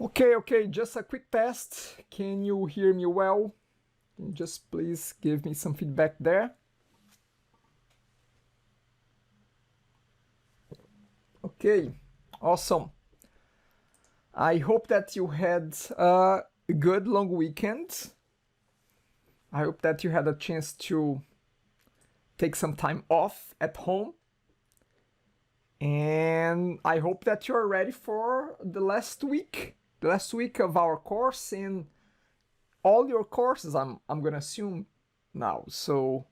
Okay, just a quick test. Can you hear me well? Can you just please give me some feedback there? Okay, awesome. I hope that you had a good long weekend. I hope that you had a chance to take some time off at home. And I hope that you're ready for the last week of our course and all your courses, I'm gonna assume now. So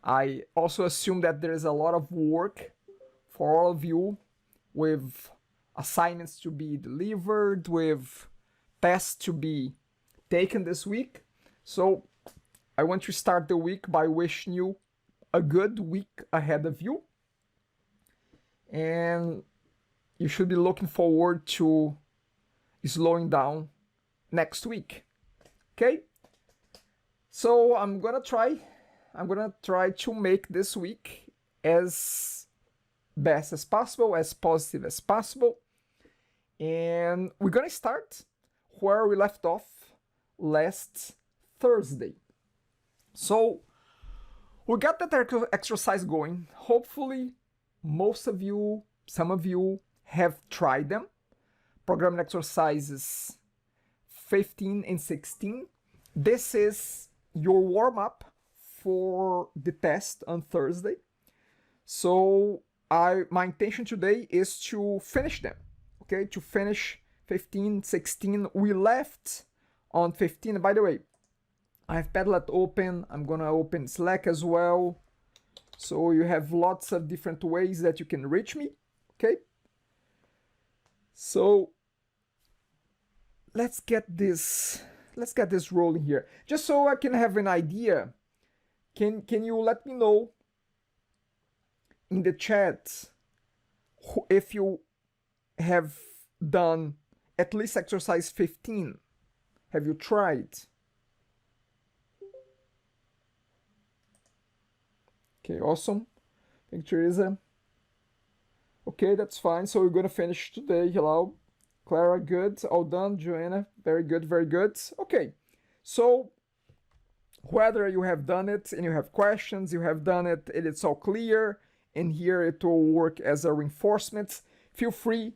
I also assume that there is a lot of work for all of you, with assignments to be delivered, with tests to be taken this week. So I want to start the week by wishing you a good week ahead of you. And you should be looking forward to slowing down next week. Okay? So I'm gonna try to make this week as best as possible, as positive as possible. And we're gonna start where we left off last Thursday. So we got that exercise going. Hopefully some of you have tried them. Programming exercises 15 and 16. This is your warm-up for the test on Thursday. So my intention today is to finish them. Okay, to finish 15, 16. We left on 15. By the way, I have Padlet open. I'm gonna open Slack as well. So you have lots of different ways that you can reach me. Okay. So let's get this rolling here. Just so I can have an idea, can you let me know in the chat if you have done at least exercise 15? Have you tried? Okay, awesome. Thank you, Teresa. Okay, that's fine. So we're gonna finish today. Hello, Clara, good. All done. Joanna, very good, very good. Okay, so whether you have done it and you have questions, you have done it and it's all clear, and here it will work as a reinforcement, feel free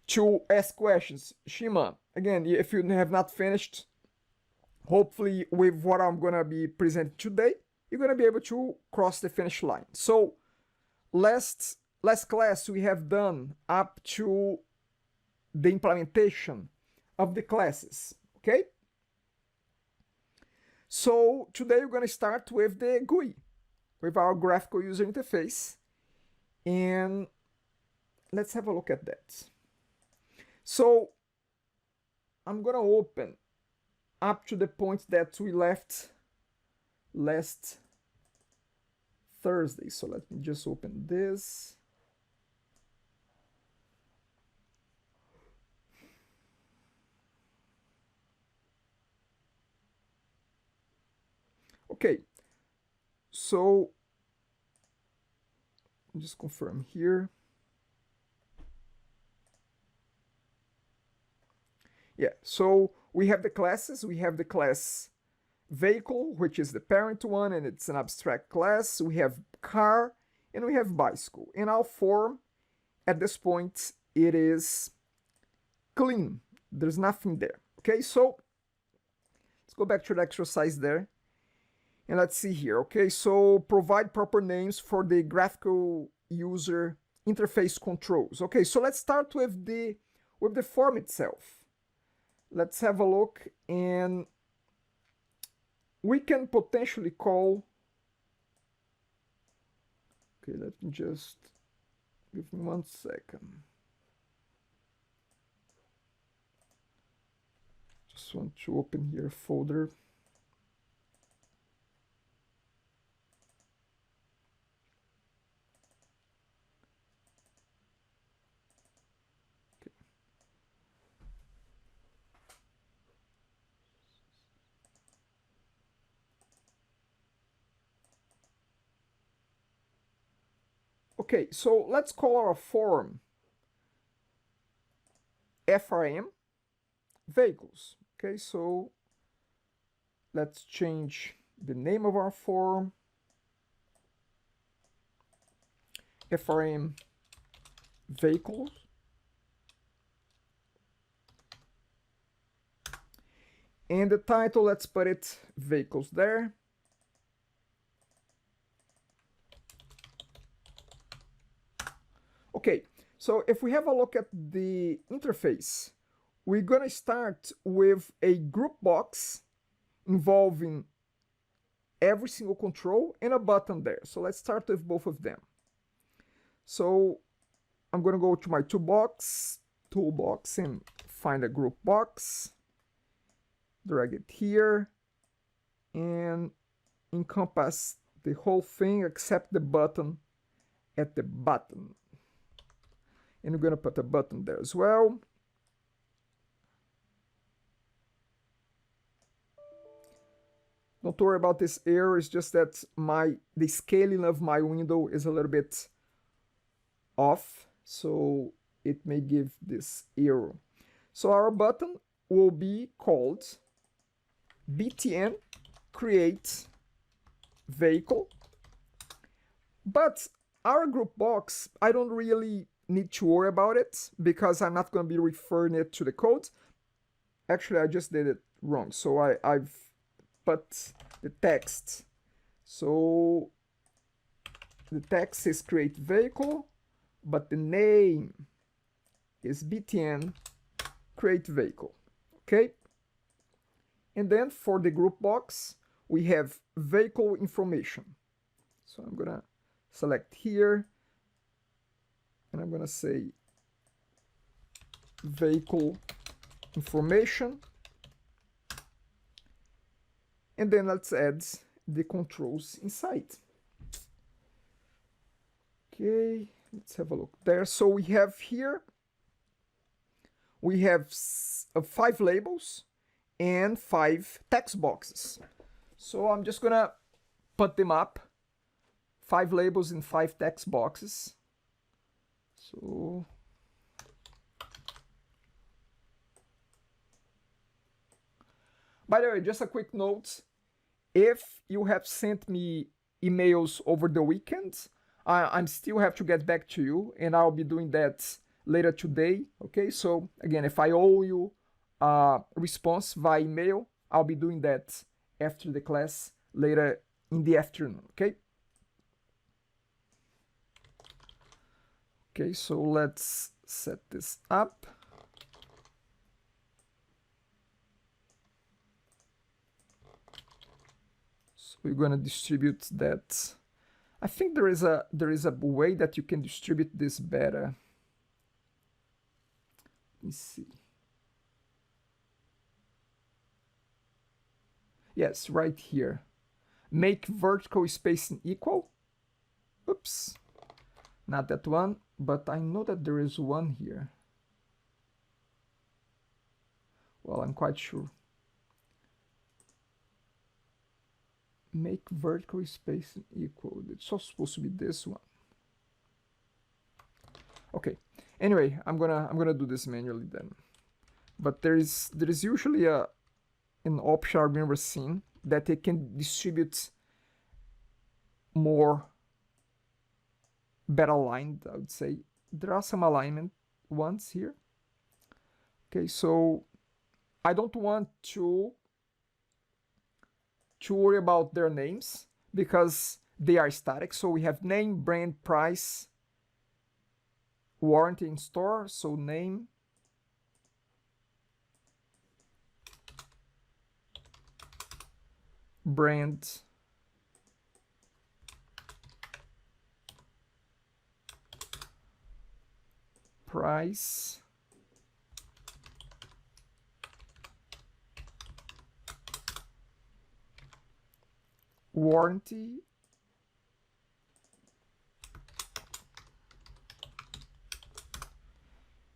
to ask questions. Shima, again, if you have not finished, hopefully with what I'm gonna be presenting today, you're gonna be able to cross the finish line. So last class we have done up to the implementation of the classes. Okay, so today we're going to start with the GUI, with our graphical user interface, and let's have a look at that. So I'm going to open up to the point that we left last Thursday. So let me just open this. Okay, so just confirm here. Yeah, so we have the classes. We have the class vehicle, which is the parent one, and it's an abstract class. We have car, and we have bicycle. In our form, at this point, it is clean. There's nothing there. Okay, so let's go back to the exercise there. And let's see here. Okay, so provide proper names for the graphical user interface controls. Okay, so let's start with the form itself. Let's have a look, and we can potentially call. Okay, let me just give me 1 second. Just want to open here a folder. Okay, so let's call our form FRM, vehicles. Okay, so let's change the name of our form. FRM vehicles. And the title, let's put it vehicles there. Okay, so if we have a look at the interface, we're gonna start with a group box involving every single control and a button there. So let's start with both of them. So I'm gonna go to my toolbox and find a group box, drag it here, and encompass the whole thing except the button at the bottom. And we're gonna put a button there as well. Don't worry about this error, it's just that the scaling of my window is a little bit off, so it may give this error. So our button will be called btn create vehicle, but our group box, I don't really need to worry about it because I'm not going to be referring it to the code. Actually, I just did it wrong, so I've put the text. So the text is create vehicle, but the name is btn create vehicle. Okay, and then for the group box we have vehicle information. So I'm gonna select here and I'm gonna say vehicle information, and then let's add the controls inside. Okay, let's have a look there. So we have here, we have 5 labels and 5 text boxes. So I'm just gonna put them up, 5 labels and 5 text boxes. So by the way, just a quick note, if you have sent me emails over the weekend, I still have to get back to you, and I'll be doing that later today. Okay, so again, if I owe you a response via email, I'll be doing that after the class later in the afternoon. Okay. Okay, so let's set this up. So we're going to distribute that. I think there is a way that you can distribute this better. Let me see. Yes, right here. Make vertical spacing equal. Oops, not that one, but I know that there is one here. Well, I'm quite sure. Make vertical spacing equal. It's also supposed to be this one. Okay. Anyway, I'm gonna do this manually then. But there is usually an option I remember seeing that it can distribute more better aligned, I would say. There are some alignment ones here. Okay, so I don't want to worry about their names because they are static. So we have name, brand, price, warranty in store. So name, brand, price, warranty,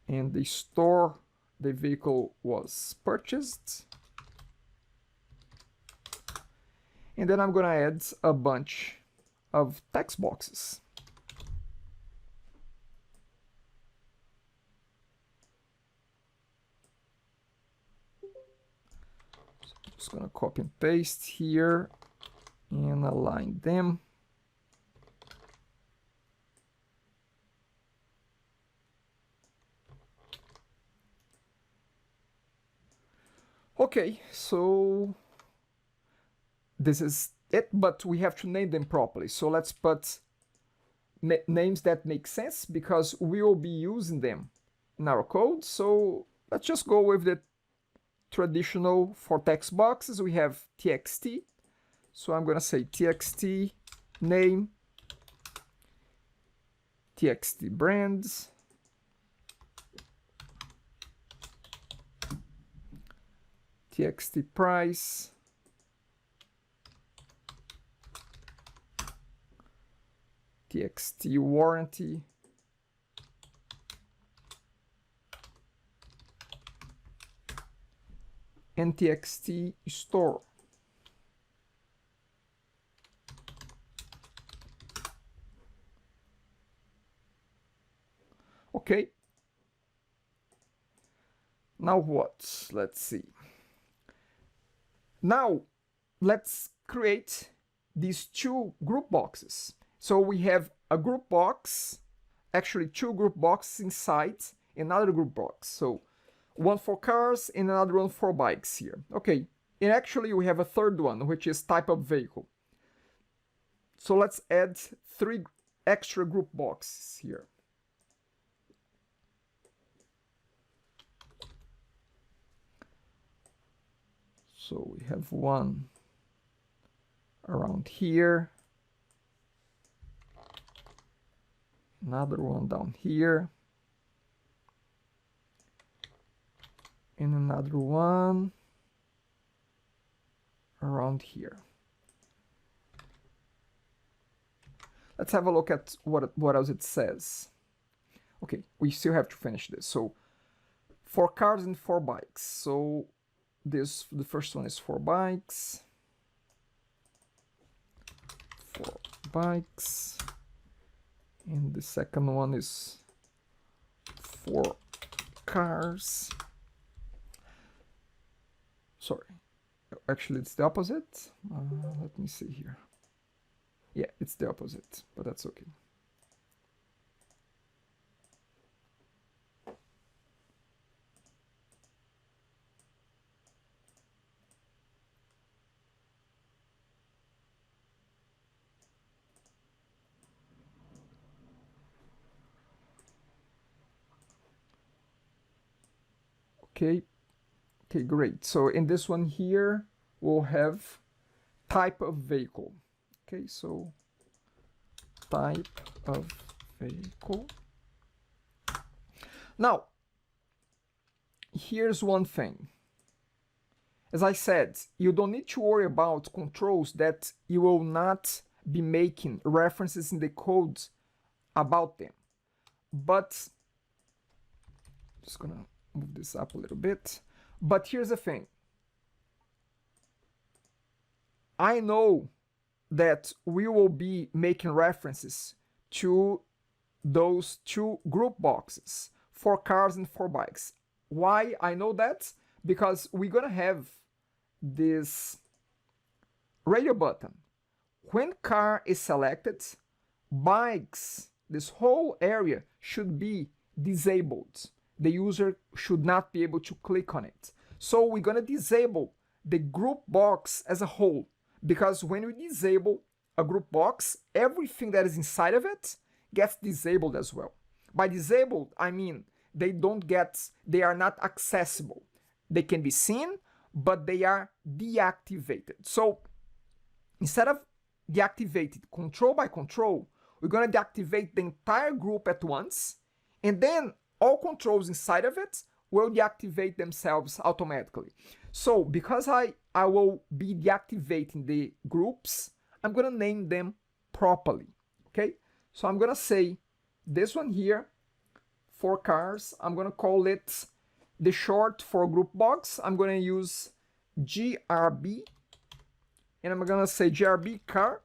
and the store the vehicle was purchased. And then I'm gonna add a bunch of text boxes. Just gonna copy and paste here and align them. Okay, so this is it, but we have to name them properly. So let's put names that make sense because we will be using them in our code. So let's just go with the traditional for text boxes. We have txt. So I'm going to say txt name, txt brands, txt price, txt warranty, and txt store. Okay. Now what? Let's see. Now let's create these two group boxes. So we have a group box, actually two group boxes inside another group box. So one for cars and another one for bikes here. Okay, and actually we have a third one, which is type of vehicle. So let's add 3 extra group boxes here. So we have one around here, another one down here, and another one around here. Let's have a look at what else it says. Okay, we still have to finish this. So for cars and for bikes. So the first one is for bikes. For bikes. And the second one is for cars. Sorry, actually it's the opposite. Let me see here. Yeah, it's the opposite, but that's okay. Okay, okay, great. So in this one here, we'll have type of vehicle. Okay, so type of vehicle. Now, here's one thing. As I said, you don't need to worry about controls that you will not be making references in the code about them. But, just gonna move this up a little bit. But here's the thing. I know that we will be making references to those two group boxes for cars and for bikes. Why I know that? Because we're gonna have this radio button. When car is selected, bikes, this whole area should be disabled. The user should not be able to click on it. So we're gonna disable the group box as a whole, because when we disable a group box, everything that is inside of it gets disabled as well. By disabled, I mean they are not accessible. They can be seen, but they are deactivated. So instead of deactivated control by control, we're gonna deactivate the entire group at once, and then all controls inside of it will deactivate themselves automatically. So because I will be deactivating the groups, I'm gonna name them properly, okay? So I'm gonna say this one here, for cars, I'm gonna call it the short for group box. I'm gonna use GRB, and I'm gonna say GRB car.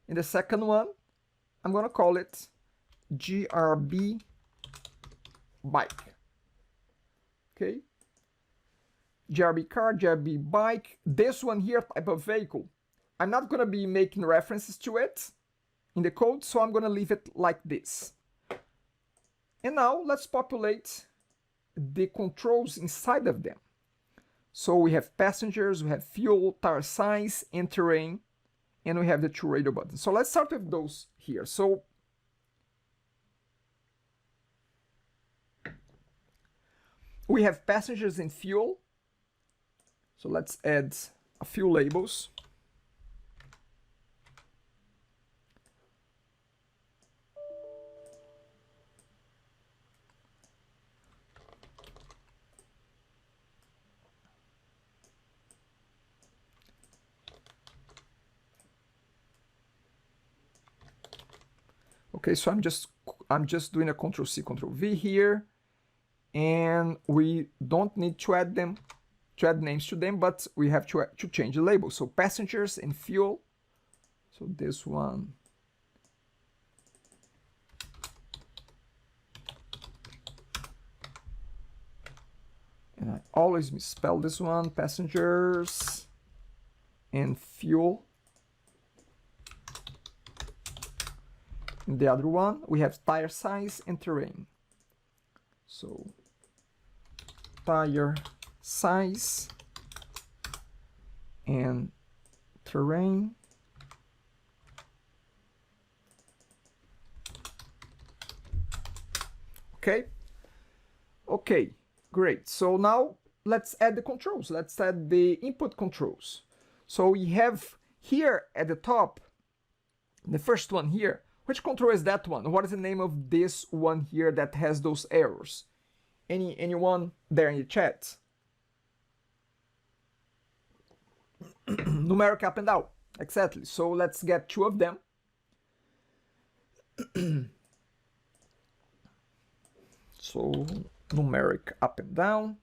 And the second one, I'm gonna call it GRB bike. Okay. GRB car, GRB bike. This one here, type of vehicle, I'm not going to be making references to it in the code, so I'm going to leave it like this. And now let's populate the controls inside of them. So we have passengers, we have fuel, tire size, and terrain, and we have the 2 radio buttons. So let's start with those here. So we have passengers and fuel. So let's add a few labels. Okay, so I'm just doing a Ctrl+C, Ctrl+V here, and we don't need to add names to them, but we have to change the label. So passengers and fuel. So this one, and I always misspell this one, passengers and fuel. In the other one, we have tire size and terrain. So tire size and terrain. Okay. Okay, great. So now let's add the controls. Let's add the input controls. So we have here at the top, the first one here. Which control is that one? What is the name of this one here that has those arrows? Anyone there in the chat? Numeric up and down. Exactly. So let's get 2 of them. So numeric up and down.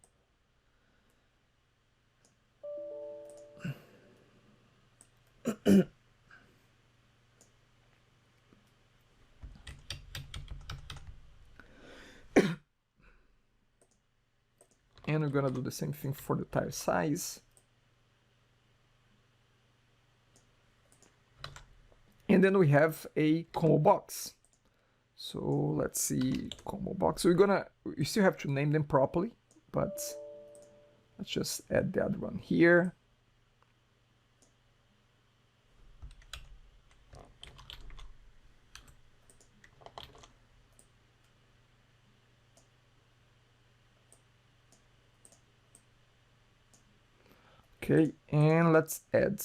And we're gonna do the same thing for the tire size. And then we have a combo box. So let's see, combo box. So we still have to name them properly, but let's just add the other one here. Okay, and let's add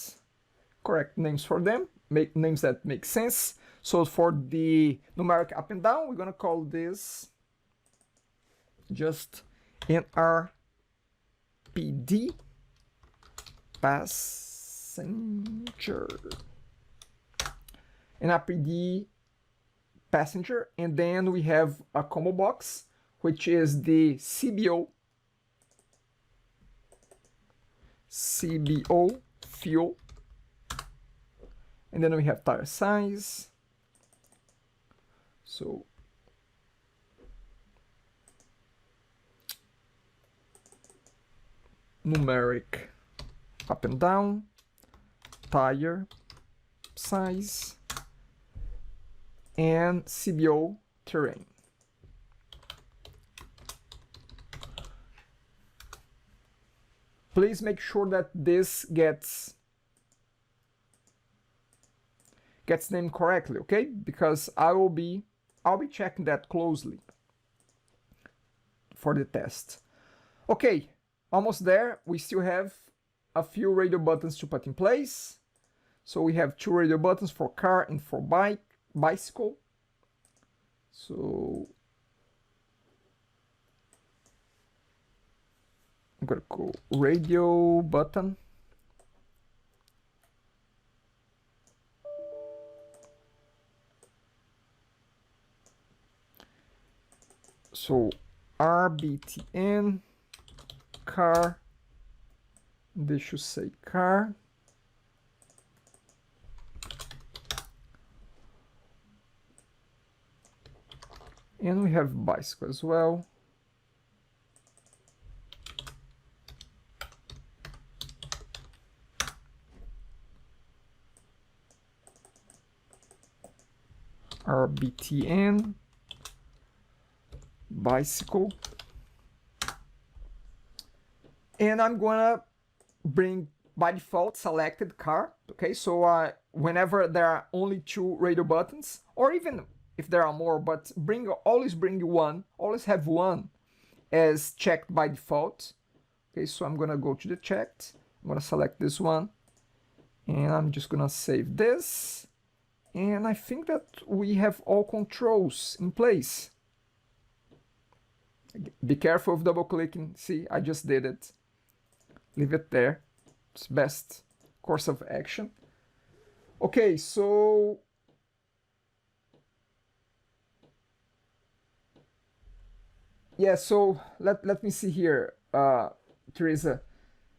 correct names for them, make names that make sense. So for the numeric up and down, we're gonna call this just NRPD passenger. NRPD passenger, and then we have a combo box, which is the CBO fuel, and then we have tire size. So numeric up and down, tire size, and CBO terrain. Please make sure that this gets named correctly, okay? Because I'll be checking that closely for the test. Okay, almost there. We still have a few radio buttons to put in place. So we have 2 radio buttons for car and for bicycle. So I'm gonna go radio button. So RBTN car, they should say car. And we have bicycle as well. rbtn bicycle, and I'm gonna bring by default selected car. Okay, so whenever there are only 2 radio buttons, or even if there are more, but always bring one, always have one as checked by default. Okay, so I'm gonna go to the checked, I'm gonna select this one, and I'm just gonna save this, and I think that we have all controls in place. Be careful of double clicking. See, I just did it. Leave it there. It's best course of action. Okay, so yeah, so let me see here, Teresa.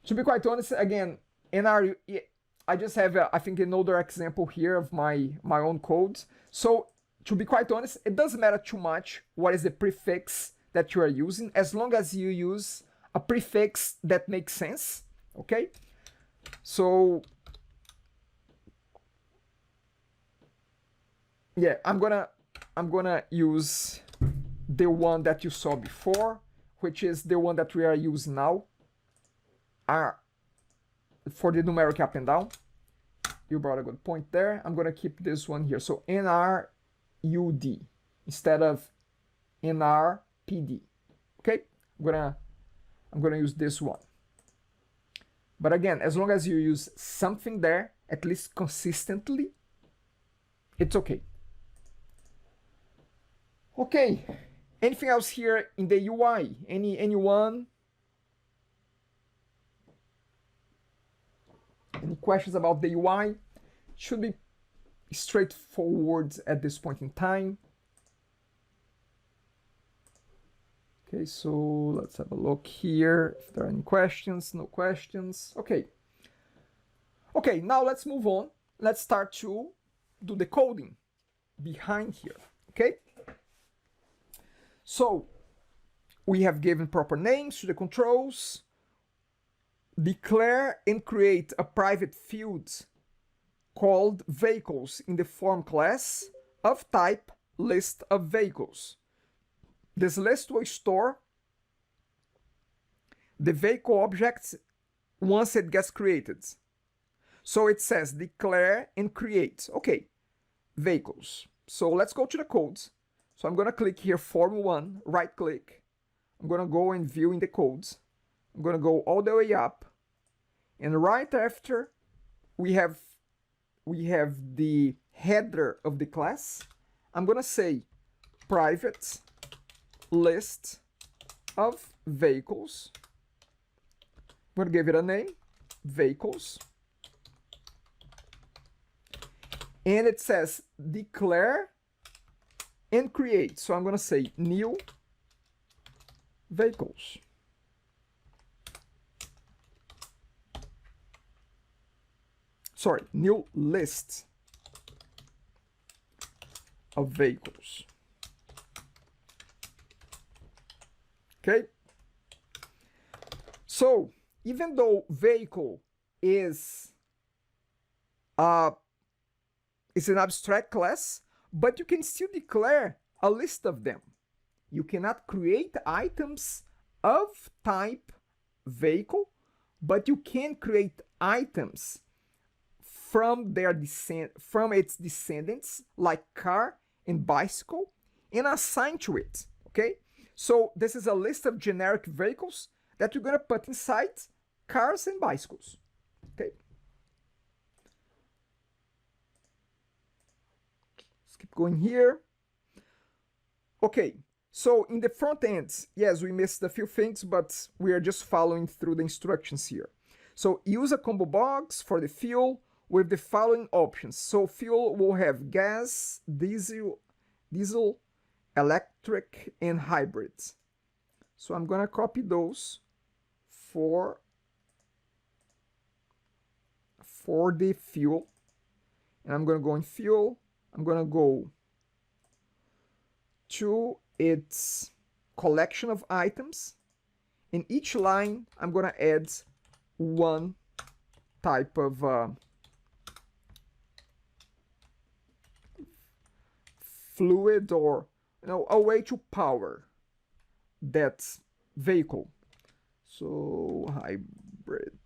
To be quite honest, again, I just have I think another example here of my own code. So to be quite honest, it doesn't matter too much what is the prefix that you are using, as long as you use a prefix that makes sense. Okay, so yeah, I'm gonna use the one that you saw before, which is the one that we are using now, for the numeric up and down. You brought a good point there. I'm gonna keep this one here, so NRUD instead of NRPD. Okay, I'm gonna use this one. But again, as long as you use something there, at least consistently, it's okay. Okay, anything else here in the UI? Anyone? Any questions about the UI? Should be straightforward at this point in time. Okay, so let's have a look here if there are any questions. No questions. Okay. Okay, now let's move on. Let's start to do the coding behind here. Okay. So we have given proper names to the controls. Declare and create a private field called vehicles in the form class of type list of vehicles. This list will store the vehicle objects once it gets created. So it says declare and create. Okay, vehicles. So let's go to the codes. So I'm going to click here, form 1, right click. I'm going to go and view in the codes. I'm going to go all the way up. And right after we have the header of the class, I'm going to say private list of vehicles. I'm going to give it a name, vehicles. And it says declare and create. So I'm going to say new vehicles. Sorry, new list of vehicles. Okay. So even though vehicle is an abstract class, but you can still declare a list of them. You cannot create items of type vehicle, but you can create items from its descendants, like car and bicycle, and assign to it. Okay, so this is a list of generic vehicles that you're gonna put inside cars and bicycles. Okay, let's keep going here. Okay, so in the front end, yes, we missed a few things, but we are just following through the instructions here. So use a combo box for the fuel with the following options. So fuel will have gas, diesel, electric, and hybrids. So I'm gonna copy those for the fuel, and I'm gonna go in fuel. I'm gonna go to its collection of items. In each line, I'm gonna add one type of fluid or a way to power that vehicle. So hybrid.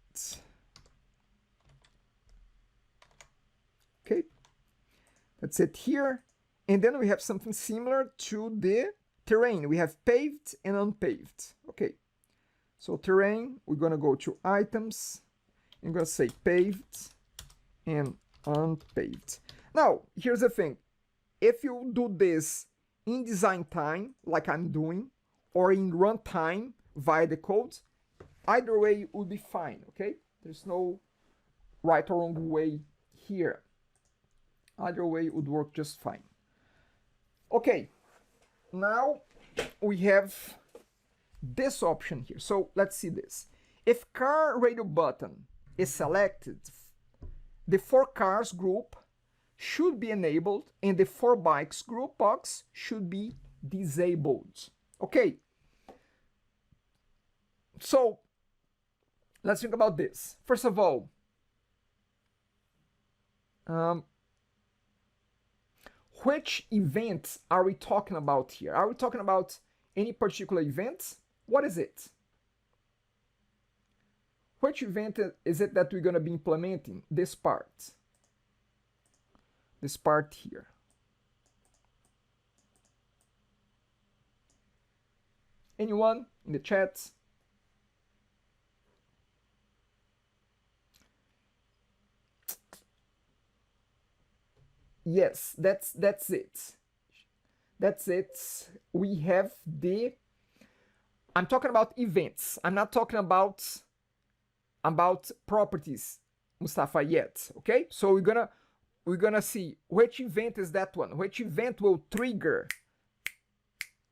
Okay, that's it here. And then we have something similar to the terrain. We have paved and unpaved. Okay, so terrain, we're gonna go to items. I'm gonna say paved and unpaved. Now, here's the thing. If you do this in design time, like I'm doing, or in runtime via the code, either way would be fine, okay? There's no right or wrong way here. Either way would work just fine. Okay, now we have this option here. So let's see this. If car radio button is selected, the 4 cars group should be enabled and the 4 bikes group box should be disabled. Okay, so let's think about this. First of all, which events are we talking about here? Are we talking about any particular event? What is it? Which event is it that we're going to be implementing? This part. This part here. Anyone in the chat? Yes, that's it. That's it. We have the... I'm talking about events. I'm not talking about properties, Mustafa, yet. Okay? So we're gonna see which event is that one. Which event will trigger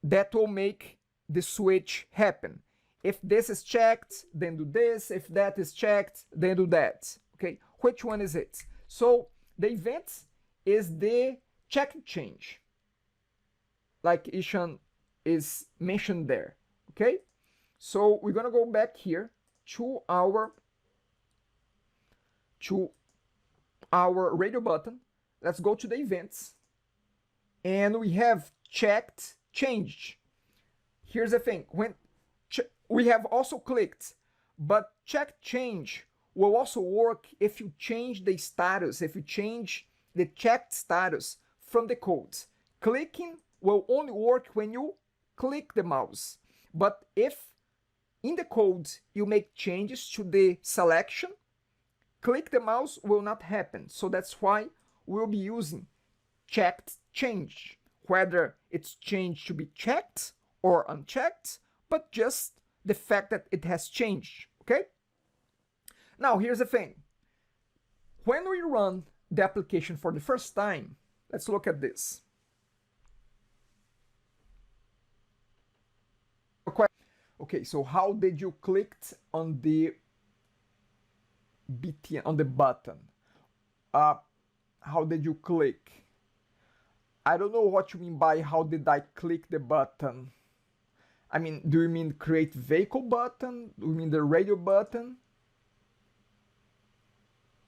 that will make the switch happen. If this is checked, then do this. If that is checked, then do that. Okay? Which one is it? So the event is the check change, like Ishan is mentioned there. Okay, so we're gonna go back here to our radio button. Let's go to the events, and we have checked change. Here's the thing: when we have also clicked, but check change will also work if you change the status, if you change the checked status from the code. Clicking will only work when you click the mouse. But if in the code you make changes to the selection, click the mouse will not happen. So that's why we'll be using checked change, whether it's changed to be checked or unchecked, but just the fact that it has changed, okay? Now, here's the thing. When we run the application for the first time, let's look at this. Okay, so how did you click on the BTN, on the button? How did you click? I don't know what you mean by how did I click the button. I mean, do you mean create vehicle button? Do you mean the radio button?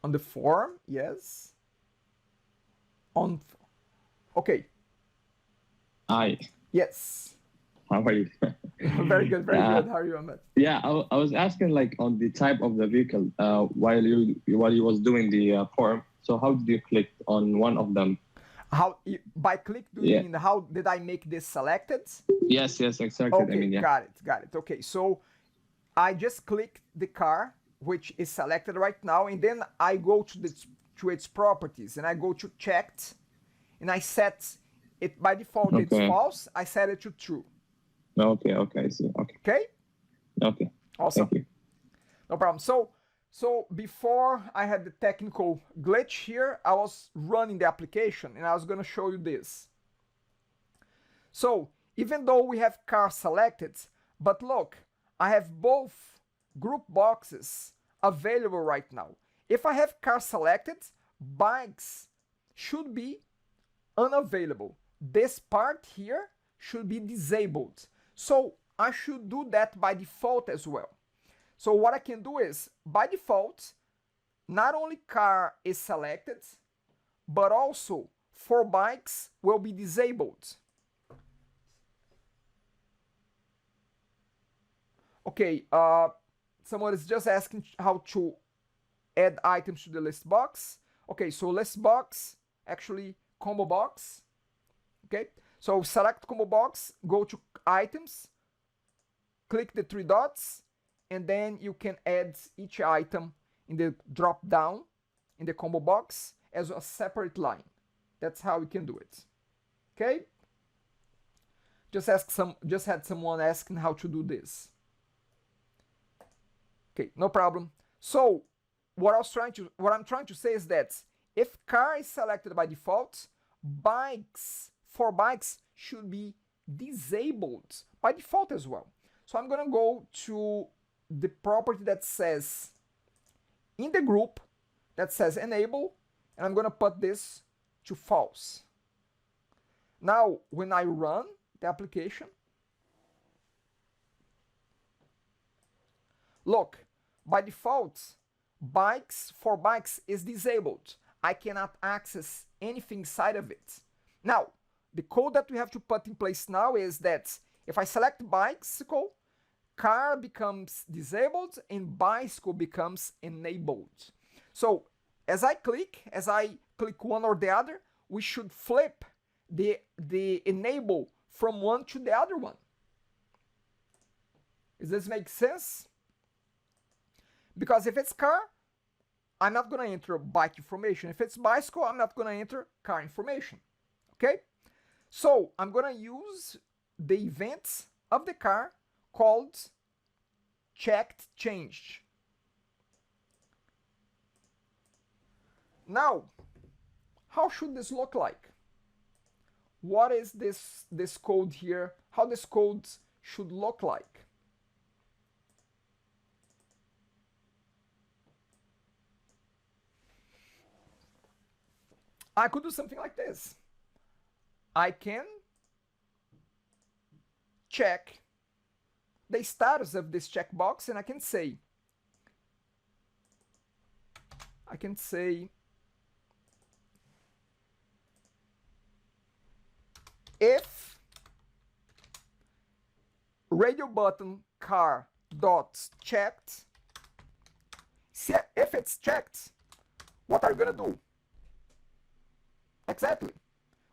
On the form, yes. Okay. Hi. Yes. How are you? Very good, very good. How are you, Ahmed? Yeah, I was asking like on the type of the vehicle while you was doing the form. So how did you click on one of them? How by click? Do you mean how did I make this selected? Yes, exactly. Okay, I mean, yeah. got it. Okay, so I just click the car, which is selected right now, and then I go to its properties, and I go to checked, and I set it by default. Okay. It's false. I set it to true. Okay, I see. Okay. Awesome. Thank you. No problem. So before I had the technical glitch here, I was running the application, and I was going to show you this. So even though we have car selected, but look, I have both group boxes available right now. If I have car selected, bikes should be unavailable. This part here should be disabled. So I should do that by default as well. So what I can do is, by default, not only car is selected, but also for bikes will be disabled. Okay, someone is just asking how to add items to the list box. Okay, so list box, actually combo box. Okay, so select combo box, go to items, click the three dots, and then you can add each item in the drop down in the combo box as a separate line. That's how we can do it. Okay, just had someone asking how to do this. Okay, no problem. So what I'm trying to say is that if car is selected by default, for bikes should be disabled by default as well. So I'm gonna go to the property that says in the group that says enable, and I'm gonna put this to false. Now when I run the application, look, by default, for bikes is disabled. I cannot access anything inside of it. Now, the code that we have to put in place now is that if I select bicycle, car becomes disabled and bicycle becomes enabled. So as I click one or the other, we should flip the enable from one to the other one. Does this make sense? Because if it's car, I'm not going to enter bike information. If it's bicycle, I'm not going to enter car information. Okay? So I'm going to use the event of the car called checked changed. Now, how should this look like? What is this code here? How this code should look like? I could do something like this. I can check the status of this checkbox, and I can say if radio button car dot checked, if it's checked, what are you gonna do? Exactly.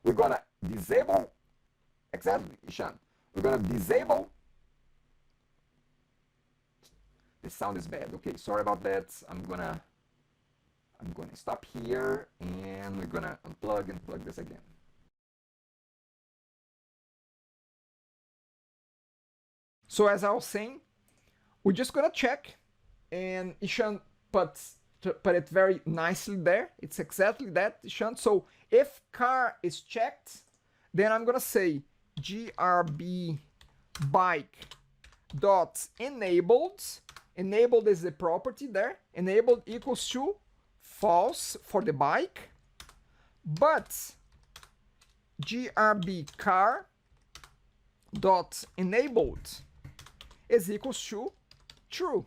We're gonna disable. Exactly, Ishan. We're gonna disable. The sound is bad. Okay, sorry about that. I'm gonna stop here and we're gonna unplug and plug this again. So as I was saying, we're just gonna check, and Ishan put it very nicely there. It's exactly that, Ishan. So if car is checked, then I'm gonna say grb bike dot enabled. Enabled is the property there. Enabled equals to false for the bike, but grb car dot enabled is equals to true.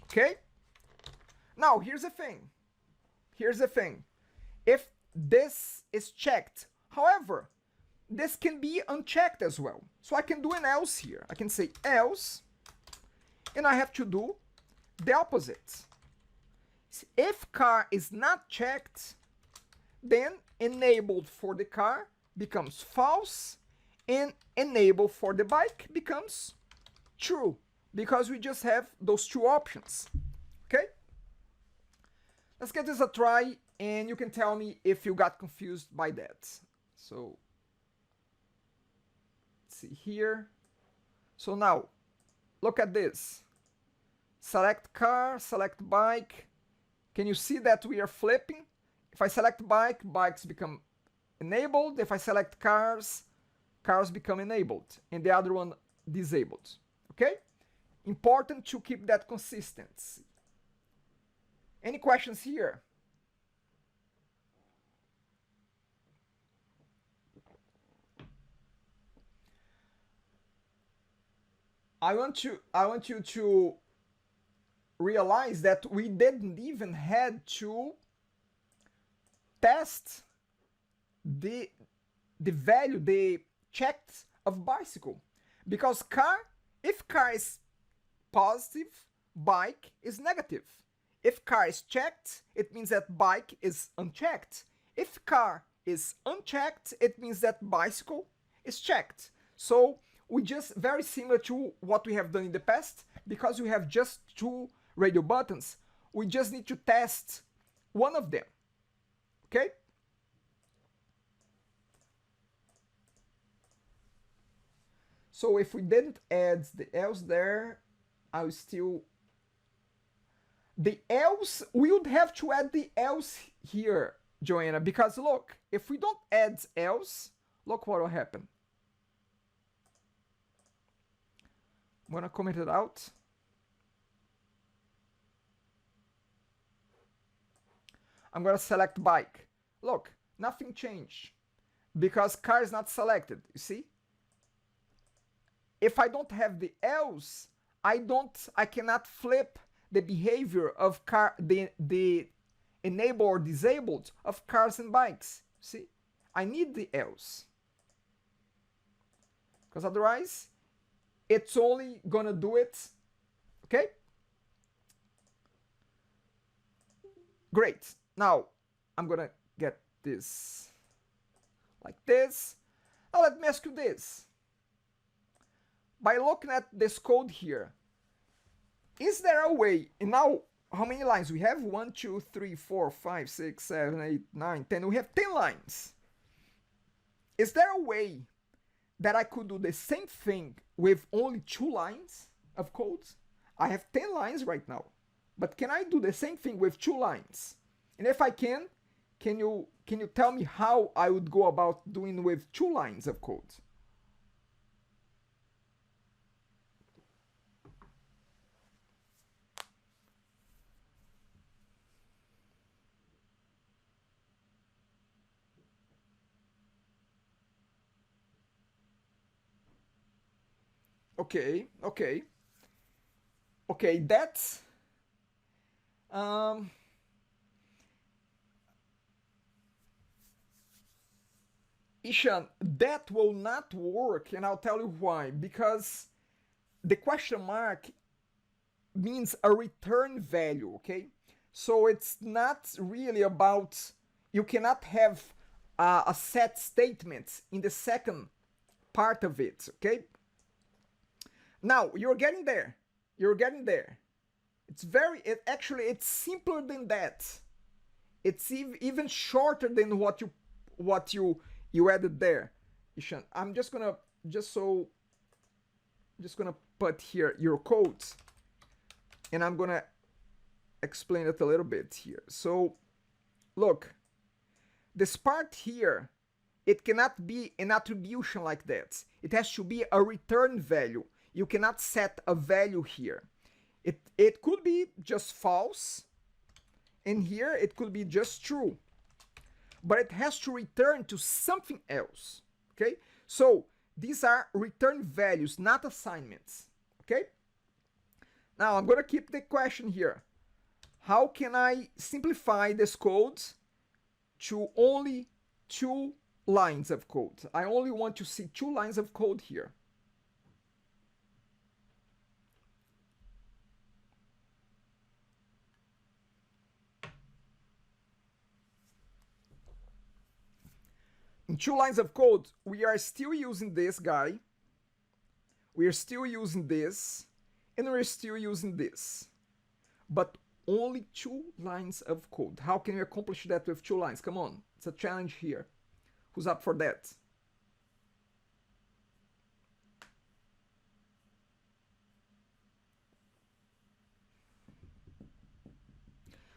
Okay? Now, here's the thing. If this is checked, however, this can be unchecked as well. So I can do an else here. I can say else, and I have to do the opposite. If car is not checked, then enabled for the car becomes false, and enabled for the bike becomes true, because we just have those two options. Okay? Let's get this a try, and you can tell me if you got confused by that. So let's see here. So now look at this. Select car, select bike. Can you see that we are flipping? If I select bike, bikes become enabled. If I select cars, cars become enabled, and the other one disabled. Okay? Important to keep that consistency. Any questions here? I want you to realize that we didn't even had to test the value, the checked of bicycle, because if car is positive, bike is negative. If car is checked, it means that bike is unchecked. If car is unchecked, it means that bicycle is checked. So we just very similar to what we have done in the past, because we have just two radio buttons, we just need to test one of them. Okay? So if we didn't add the else there, I will still... The else, we would have to add the else here, Joanna, because look, if we don't add else, look what will happen. I'm gonna comment it out. I'm gonna select bike. Look, nothing changed because car is not selected, you see? If I don't have the else, I cannot flip the behavior of car, the enable or disabled of cars and bikes. See, I need the else, because otherwise it's only gonna do it. Okay, great. Now I'm gonna get this like this. Now let me ask you this. By looking at this code here, is there a way, and now how many lines we have? 1, 2, 3, 4, 5, 6, 7, 8, 9, 10. We have 10 lines. Is there a way that I could do the same thing with only 2 lines of code? I have 10 lines right now, but can I do the same thing with 2 lines? And if I can you tell me how I would go about doing with 2 lines of code? Okay, that's Ishan, that will not work, and I'll tell you why. Because the question mark means a return value, okay? So it's not really about, you cannot have a set statement in the second part of it, okay? Now, you're getting there. You're getting there. It's actually, it's simpler than that. It's even shorter than what you added there, Ishan. I'm just gonna put here your code, and I'm gonna explain it a little bit here. So, look, this part here, it cannot be an attribution like that. It has to be a return value. You cannot set a value here. It could be just false, and here it could be just true. But it has to return to something else, okay? So these are return values, not assignments, okay? Now I'm gonna keep the question here. How can I simplify this code to only 2 lines of code? I only want to see 2 lines of code here. In 2 lines of code, we are still using this guy, we are still using this, and we're still using this. But only 2 lines of code. How can we accomplish that with 2 lines? Come on, it's a challenge here. Who's up for that?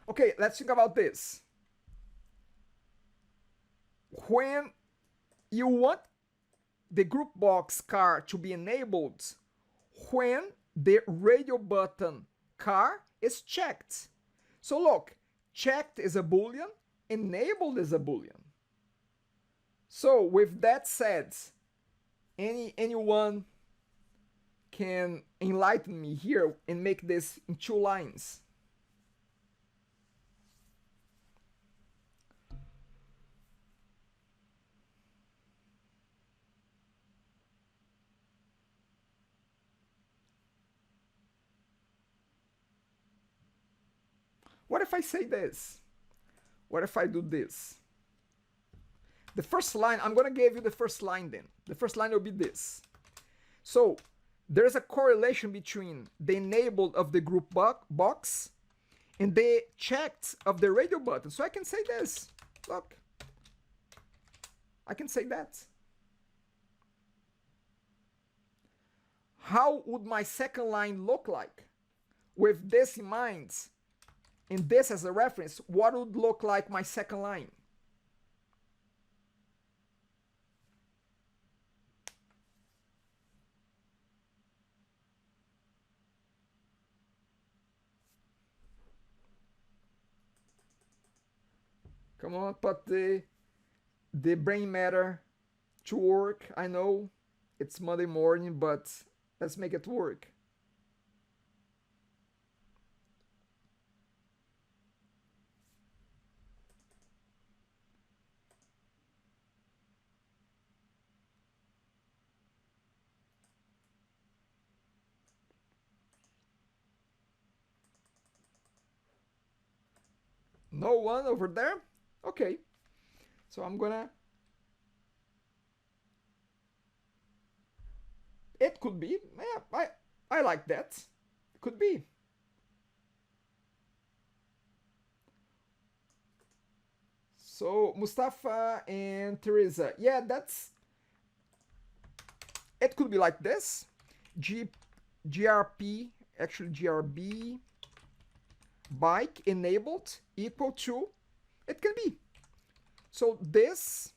Okay, let's think about this. When you want the group box car to be enabled, when the radio button car is checked. So look, checked is a boolean, enabled is a boolean. So with that said, anyone can enlighten me here and make this in 2 lines? What if I say this? What if I do this? The first line, I'm going to give you the first line then. The first line will be this. So there's a correlation between the enabled of the group box and the checked of the radio button. So I can say this. Look. I can say that. How would my second line look like? With this in mind, and this as a reference, what would look like my second line? Come on, put the brain matter to work. I know it's Monday morning, but let's make it work. No one over there? Okay. So I'm gonna... It could be. Yeah, I like that. It could be. So Mustafa and Teresa. Yeah, that's... It could be like this. GRP, actually GRB, bike enabled equal to... It can be. So this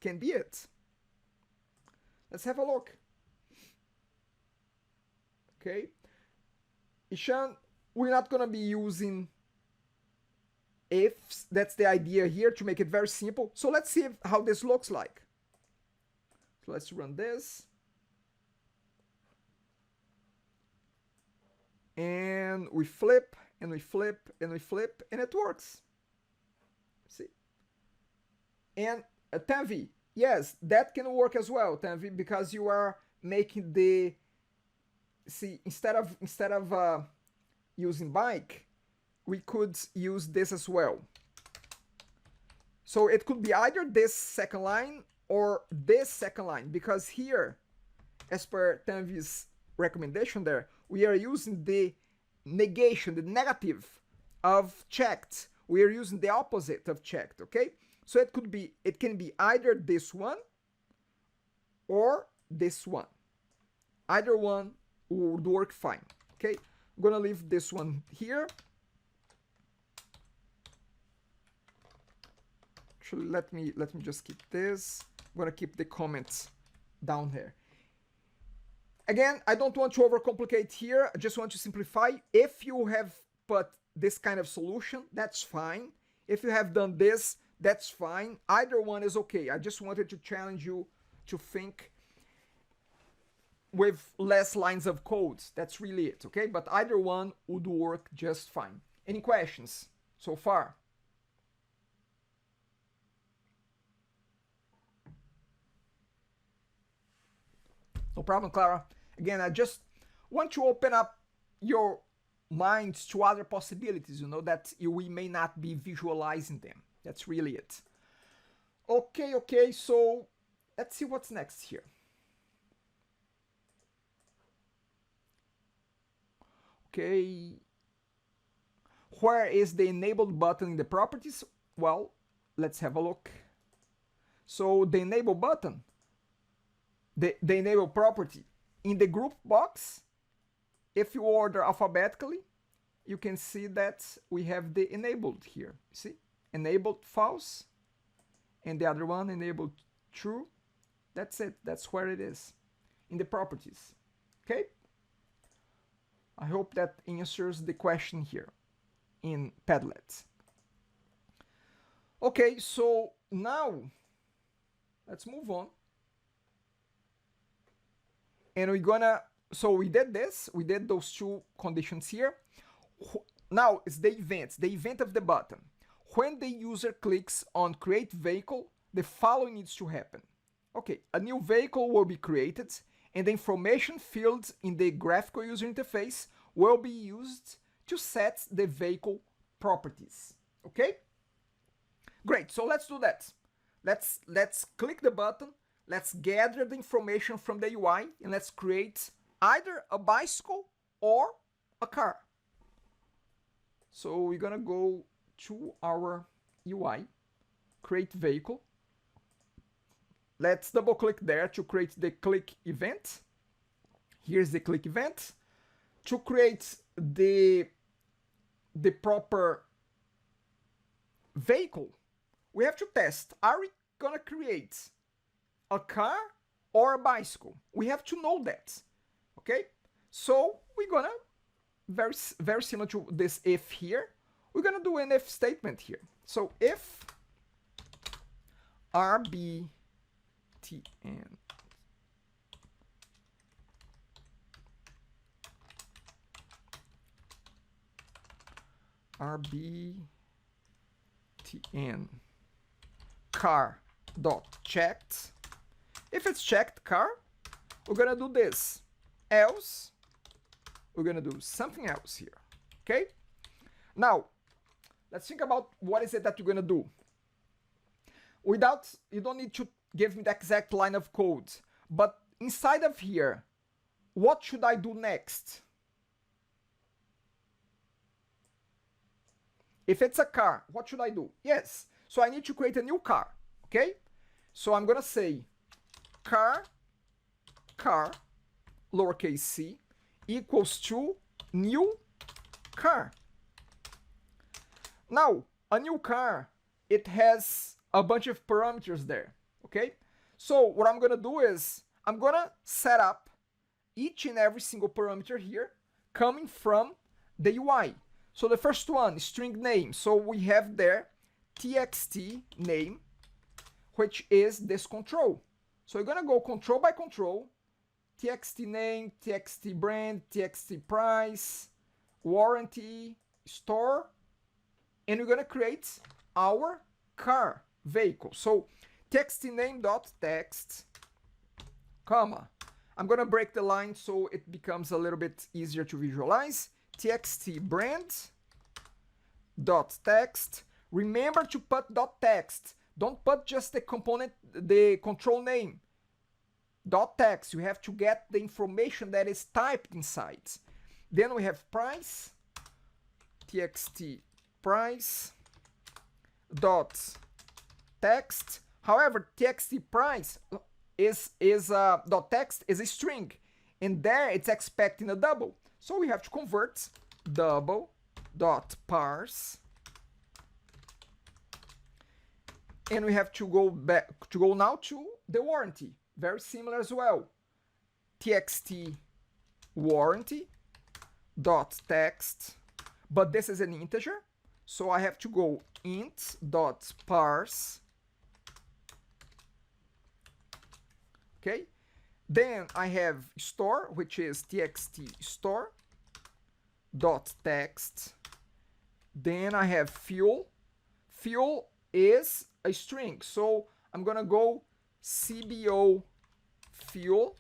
can be it. Let's have a look. Okay. Ishan, we're not going to be using ifs. That's the idea here, to make it very simple. So let's see how this looks like. So let's run this. And we flip, and we flip, and we flip, and it works. See? And Tanvi, yes, that can work as well, Tanvi, because you are making the... See, instead of using bike, we could use this as well. So it could be either this second line or this second line, because here, as per Tanvi's recommendation there, we are using the negation, the negative of checked. We are using the opposite of checked, okay? So it can be either this one or this one. Either one would work fine, okay? I'm gonna leave this one here. Actually, let me just keep this. I'm gonna keep the comments down here. Again, I don't want to overcomplicate here. I just want to simplify. If you have put this kind of solution, that's fine. If you have done this, that's fine. Either one is okay. I just wanted to challenge you to think with less lines of codes. That's really it, okay? But either one would work just fine. Any questions so far? No problem, Clara. Again, I just want to open up your minds to other possibilities, you know, that we may not be visualizing them. That's really it. Okay, so let's see what's next here. Okay. Where is the enabled button in the properties? Well, let's have a look. So the enable button, the enable property, in the group box, if you order alphabetically, you can see that we have the enabled here. See? Enabled false, and the other one enabled true. That's it. That's where it is in the properties. Okay? I hope that answers the question here in Padlet. Okay, so now let's move on. and we're gonna, so we did this, we did those two conditions here. Now it's the event of the button. When the user clicks on create vehicle, the following needs to happen. Okay, a new vehicle will be created, and the information field in the graphical user interface will be used to set the vehicle properties. Okay? Great, so let's do that. Let's click the button, let's gather the information from the UI, and let's create either a bicycle or a car. So we're gonna go to our UI, create vehicle. Let's double click there to create the click event. Here's the click event. To create the proper vehicle, we have to test, are we gonna create a car or a bicycle? We have to know that, okay? So we're gonna, very similar to this if here, we're gonna do an if statement here. So if RBTN car dot checked, if it's checked car, we're gonna do this, else we're gonna do something else here. Okay, now let's think about what is it that you're gonna do. Without, you don't need to give me the exact line of code, but inside of here, what should I do next? If it's a car, what should I do? Yes, so I need to create a new car, okay? So I'm gonna say car, lowercase c, equals to new car. Now, a new car, it has a bunch of parameters there, okay? So what I'm gonna do is, I'm gonna set up each and every single parameter here coming from the UI. So the first one, string name. So we have there txt name, which is this control. So we're gonna go control by control, txt name, txt brand, txt price, warranty, store, and we're gonna create our car vehicle. So txt name dot text, comma. I'm gonna break the line so it becomes a little bit easier to visualize. Txt brand dot text. Remember to put dot text. Don't put just the component, the control name. Dot text. You have to get the information that is typed inside. Then we have price. Txt price dot text. However, txt price is dot text is a string, and there it's expecting a double. So we have to convert double dot parse, and we have to go back to go now to the warranty. Very similar as well. Txt warranty dot text, but this is an integer, so I have to go int dot parse. Okay. Then I have store, which is txt store dot text. Then I have fuel. Fuel is a string, so I'm gonna go cbo fuel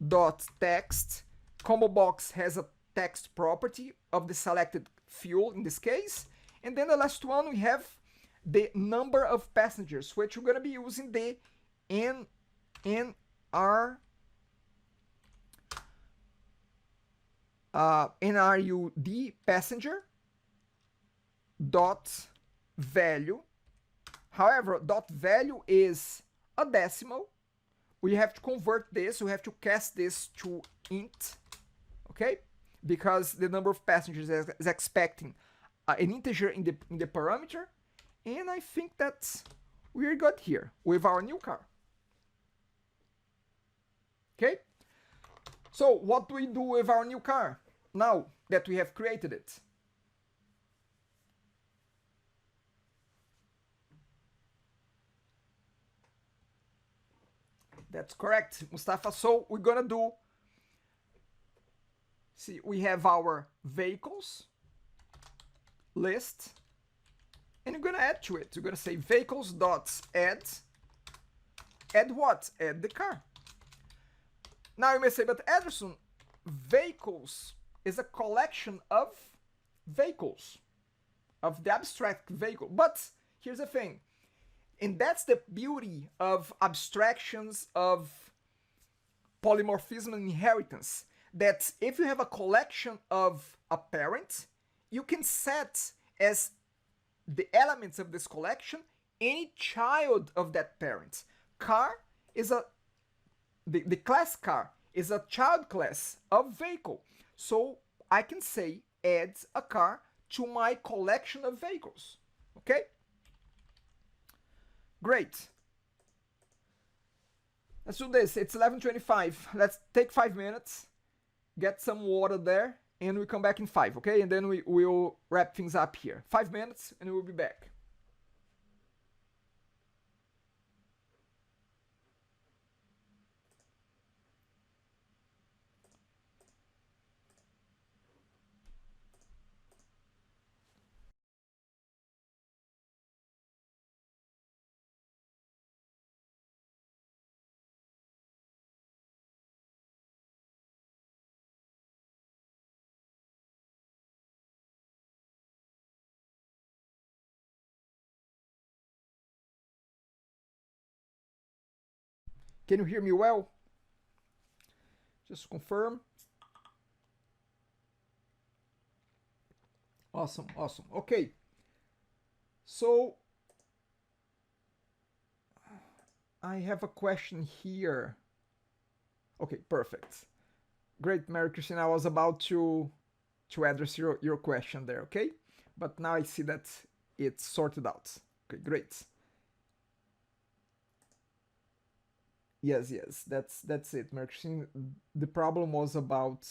dot text. Combo box has a text property of the selected fuel in this case. And then the last one, we have the number of passengers, which we're gonna be using the NRUD passenger dot value. However, dot value is a decimal. We have to convert this, we have to cast this to int, okay? Because the number of passengers is expecting an integer in the parameter. And I think that we're good here with our new car. Okay, so what do we do with our new car now that we have created it? That's correct, Mustafa. So we're gonna do, see, we have our vehicles list, and you're gonna add to it. You're gonna say vehicles dot add. Add what? Add the car. Now you may say, but Ederson, vehicles is a collection of vehicles, of the abstract vehicle. But here's the thing, and that's the beauty of abstractions, of polymorphism and inheritance, that if you have a collection of a parent, you can set as the elements of this collection any child of that parent. Car is the class car is a child class of vehicle. So I can say add a car to my collection of vehicles. Okay? Great. Let's do this. It's 11:25. Let's take 5 minutes, get some water there, and we come back in 5, okay? And then we'll wrap things up here. 5 minutes, and we'll be back. Can you hear me well? Just confirm. Awesome, awesome. Okay. So I have a question here. Okay, perfect. Great, Mary Christine. I was about to address your question there, okay? But now I see that it's sorted out. Okay, great. Yes, that's it, Mary Christine. The problem was about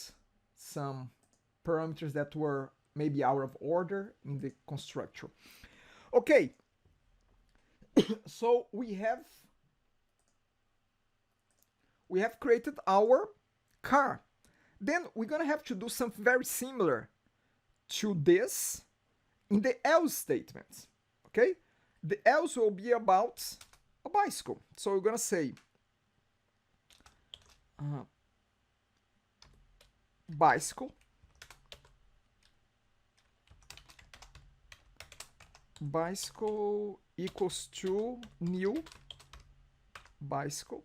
some parameters that were maybe out of order in the constructor. Okay, so we have created our car. Then we're gonna have to do something very similar to this in the else statement. Okay, the else will be about a bicycle. So we're gonna say bicycle equals to new bicycle,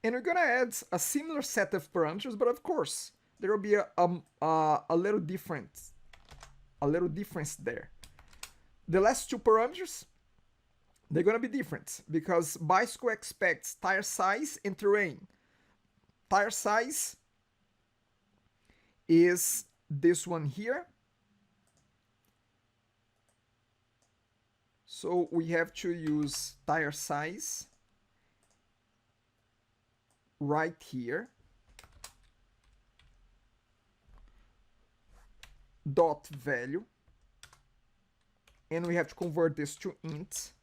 and we're gonna add a similar set of parameters, but of course there will be a little difference there. The last two parameters, they're gonna be different because bicycle expects tire size and terrain. Tire size is this one here. So we have to use tire size right here. Dot value. And we have to convert this to int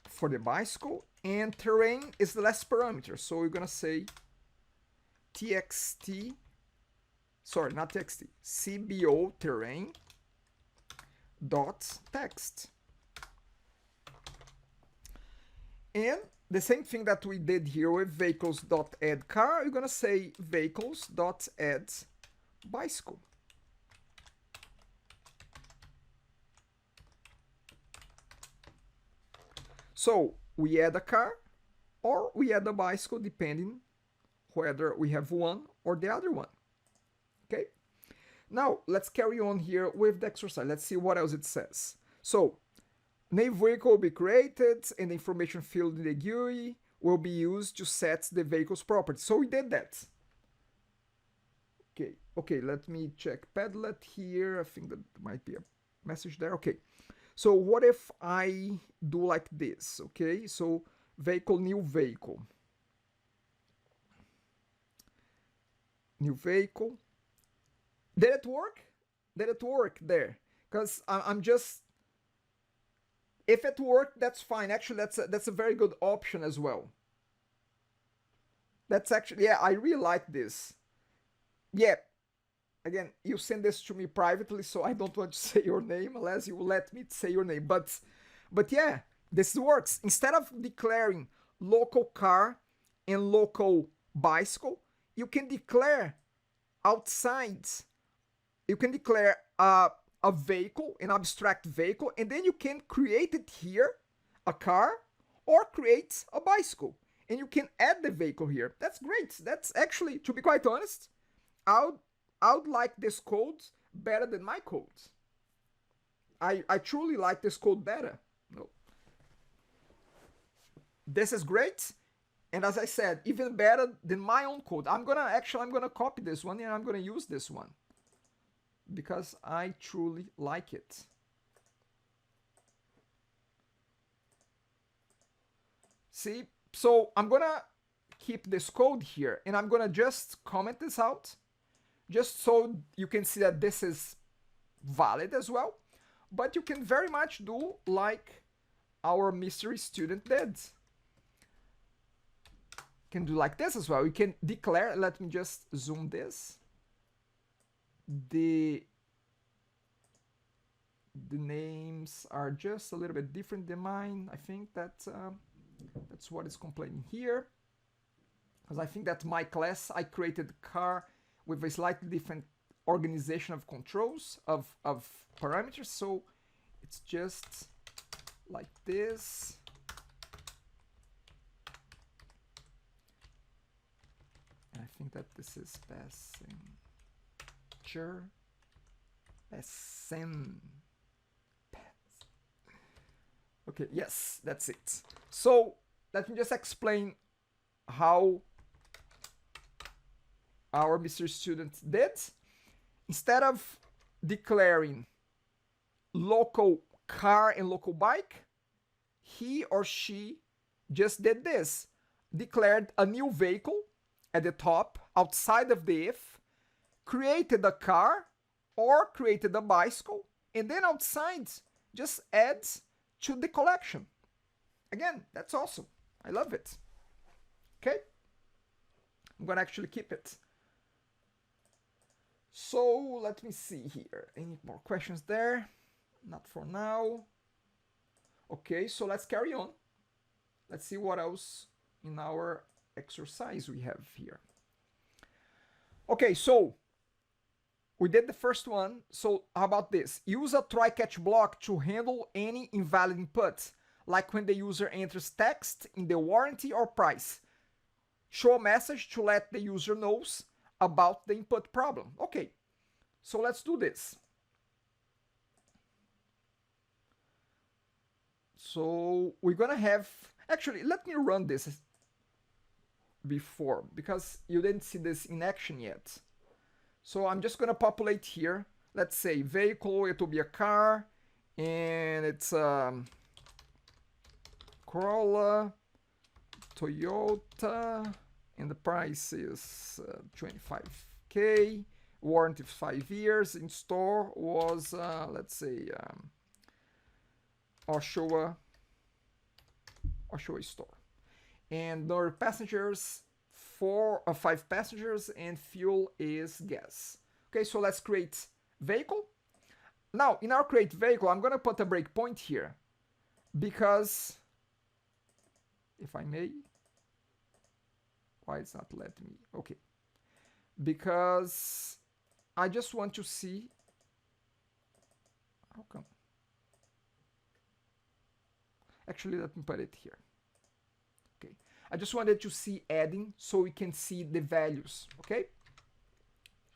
for the bicycle. And terrain is the last parameter. So we're gonna say txt, sorry, not txt, cbo terrain dot text. And the same thing that we did here with vehicles.add car, you're gonna say vehicles.add bicycle. So we add a car or we add a bicycle depending whether we have one or the other one. Okay, now let's carry on here with the exercise. Let's see what else it says. So name vehicle will be created and the information field in the GUI will be used to set the vehicle's property. So we did that. Okay, let me check Padlet here. I think that might be a message there. Okay, so what if I do like this? Okay, so vehicle, new vehicle. New vehicle. Did it work? Did it work there? Because I'm just, if it worked, that's fine. Actually, that's a very good option as well. That's actually, yeah, I really like this. Yeah, again, you send this to me privately, so I don't want to say your name unless you let me say your name. But yeah, this works. Instead of declaring local car and local bicycle, you can declare outside. You can declare a vehicle, an abstract vehicle, and then you can create it here, a car, or create a bicycle, and you can add the vehicle here. That's great. That's actually, to be quite honest, I would I would like this code better than my code. I truly like this code better. No. This is great. And as I said, even better than my own code. I'm gonna copy this one and I'm gonna use this one because I truly like it. See, so I'm gonna keep this code here and I'm gonna just comment this out just so you can see that this is valid as well. But you can very much do like our mystery student did. Can do like this as well. You can declare, let me just zoom this. The names are just a little bit different than mine. I think that's what is complaining here. Because I think that my class, I created a car with a slightly different organization of controls, of parameters. So it's just like this. And I think that this is passenger. Okay, yes, that's it. So let me just explain how our Mr. Student did. Instead of declaring local car and local bike, he or she just did this. Declared a new vehicle at the top, outside of the if, created a car or created a bicycle, and then outside just adds to the collection. Again, that's awesome. I love it. Okay? I'm gonna actually keep it. So let me see here. Any more questions there? Not for now. Okay, so let's carry on. Let's see what else in our exercise we have here. Okay, so we did the first one. So how about this? Use a try-catch block to handle any invalid input, like when the user enters text in the warranty or price. Show a message to let the user knows about the input problem. Okay, so let's do this. So we're gonna have, actually, let me run this before, because you didn't see this in action yet. So I'm just gonna populate here. Let's say vehicle, it will be a car, and it's Corolla, Toyota, and the price is 25K. Warranty 5 years. In store was let's say Oshawa store. And our passengers, 5 passengers, and fuel is gas. Okay, so let's create vehicle. Now, in our create vehicle, I'm gonna put a breakpoint here because, if I may, why it's not letting me? Okay, because I just want to see, how come? Actually, let me put it here. Okay, I just wanted to see adding so we can see the values. Okay,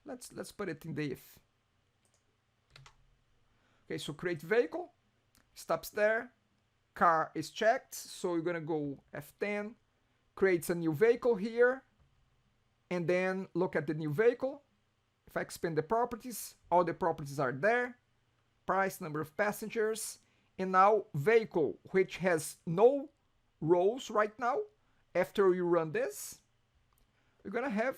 let's put it in the if. Okay, so create vehicle, stops there, car is checked, so we're gonna go F10, creates a new vehicle here, and then look at the new vehicle. If I expand the properties, all the properties are there, price, number of passengers, and now vehicle, which has no rows right now. After we run this, we're gonna have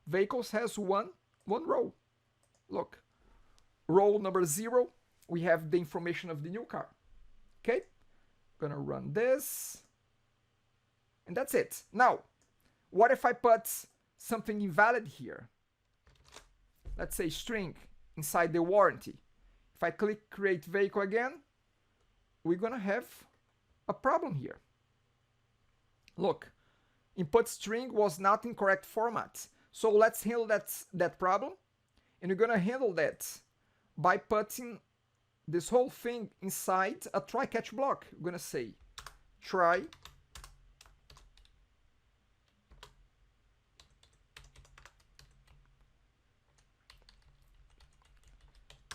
vehicles has one row. Look, row number 0, we have the information of the new car. Okay, gonna run this, and that's it. Now What if I put something invalid here? Let's say string inside the warranty. If I click create vehicle again, we're gonna have a problem here. Look, input string was not in correct format. So let's handle that problem. And we're gonna handle that by putting this whole thing inside a try catch block. We're gonna say try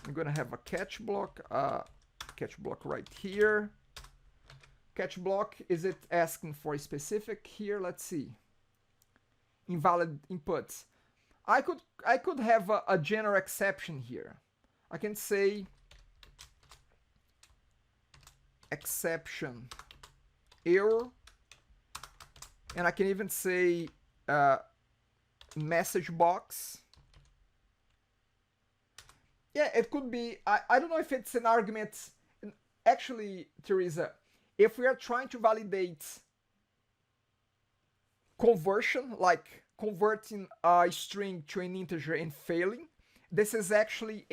I'm gonna have a catch block right here. Catch block, is it asking for a specific here? Let's see. Invalid inputs. I could have a general exception here. I can say exception error, and I can even say message box. Yeah, it could be. I don't know if it's an argument. Actually, Teresa, if we are trying to validate conversion, like converting a string to an integer and failing, this is actually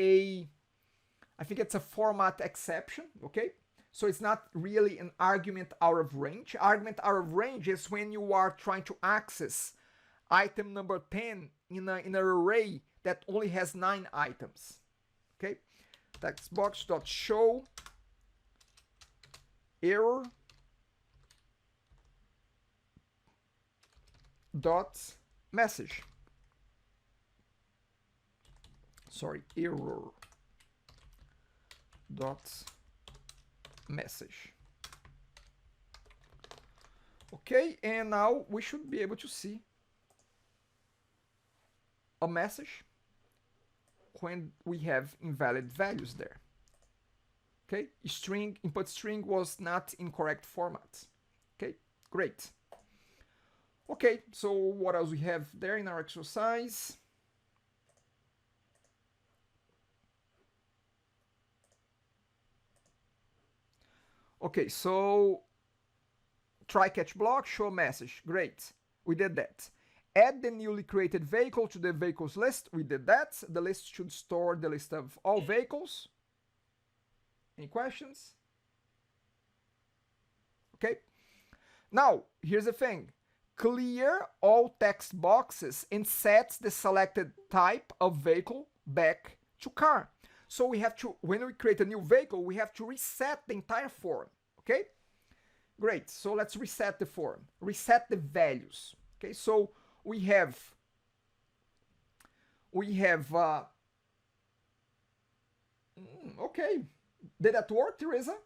I think it's a format exception, okay? So it's not really an argument out of range. Argument out of range is when you are trying to access item number 10 in an array that only has 9 items, okay? Textbox.show error dot message. Sorry, error dot message. Okay, and now we should be able to see a message when we have invalid values there. Okay, string input string was not in correct format. Okay, great. Okay, so what else we have there in our exercise? Okay, so try catch block, show message. Great, we did that. Add the newly created vehicle to the vehicles list. We did that. The list should store the list of all vehicles. Any questions? Okay. Now, here's the thing. Clear all text boxes and set the selected type of vehicle back to car. So we have to, when we create a new vehicle, we have to reset the entire form. Okay? Great. So let's reset the form. Reset the values. Okay, so we have okay. Did that work, Teresa?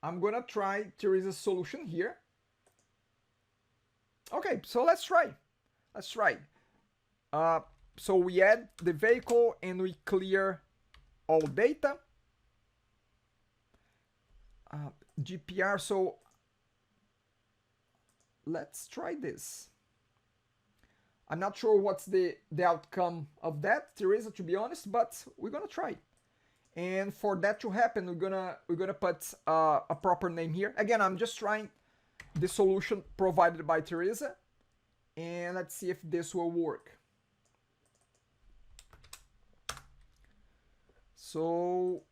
I'm gonna try Teresa's solution here. Okay, so let's try. Let's try. So we add the vehicle and we clear all data. GPR, so let's try this. I'm not sure what's the outcome of that, Teresa, to be honest, but we're gonna try. And for that to happen, we're gonna put a proper name here. Again, I'm just trying the solution provided by Teresa, and let's see if this will work. So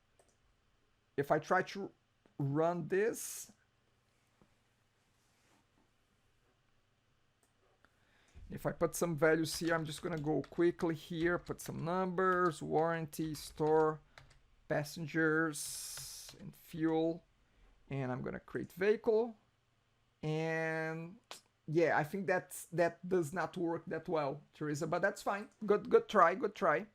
if I try to run this, if I put some values here, I'm just gonna go quickly here, put some numbers, warranty, store, passengers, and fuel, and I'm gonna create vehicle. And yeah, I think that does not work that well, Teresa, but that's fine. Good try, good try.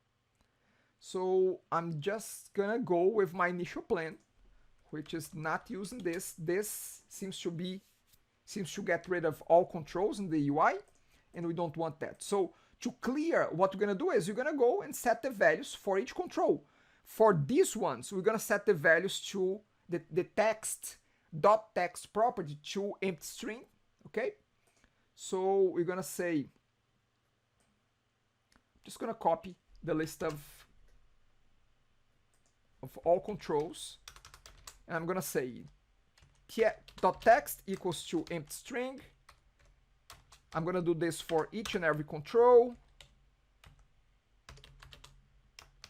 So I'm just gonna go with my initial plan, which is not using this. This seems to get rid of all controls in the UI, and we don't want that. So to clear, what we're gonna do is you're gonna go and set the values for each control. For these ones, we're gonna set the values to the text property to empty string. Okay, so we're gonna say, just gonna copy the list of, of all controls, and I'm gonna say dot text equals to empty string. I'm gonna do this for each and every control.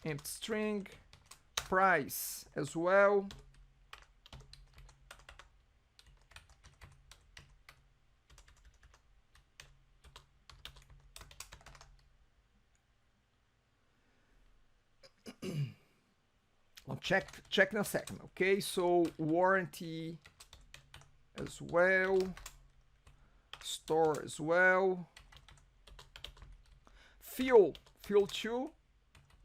Empty string, price as well. I'll check in a second. Okay, so warranty as well, store as well, fuel 2,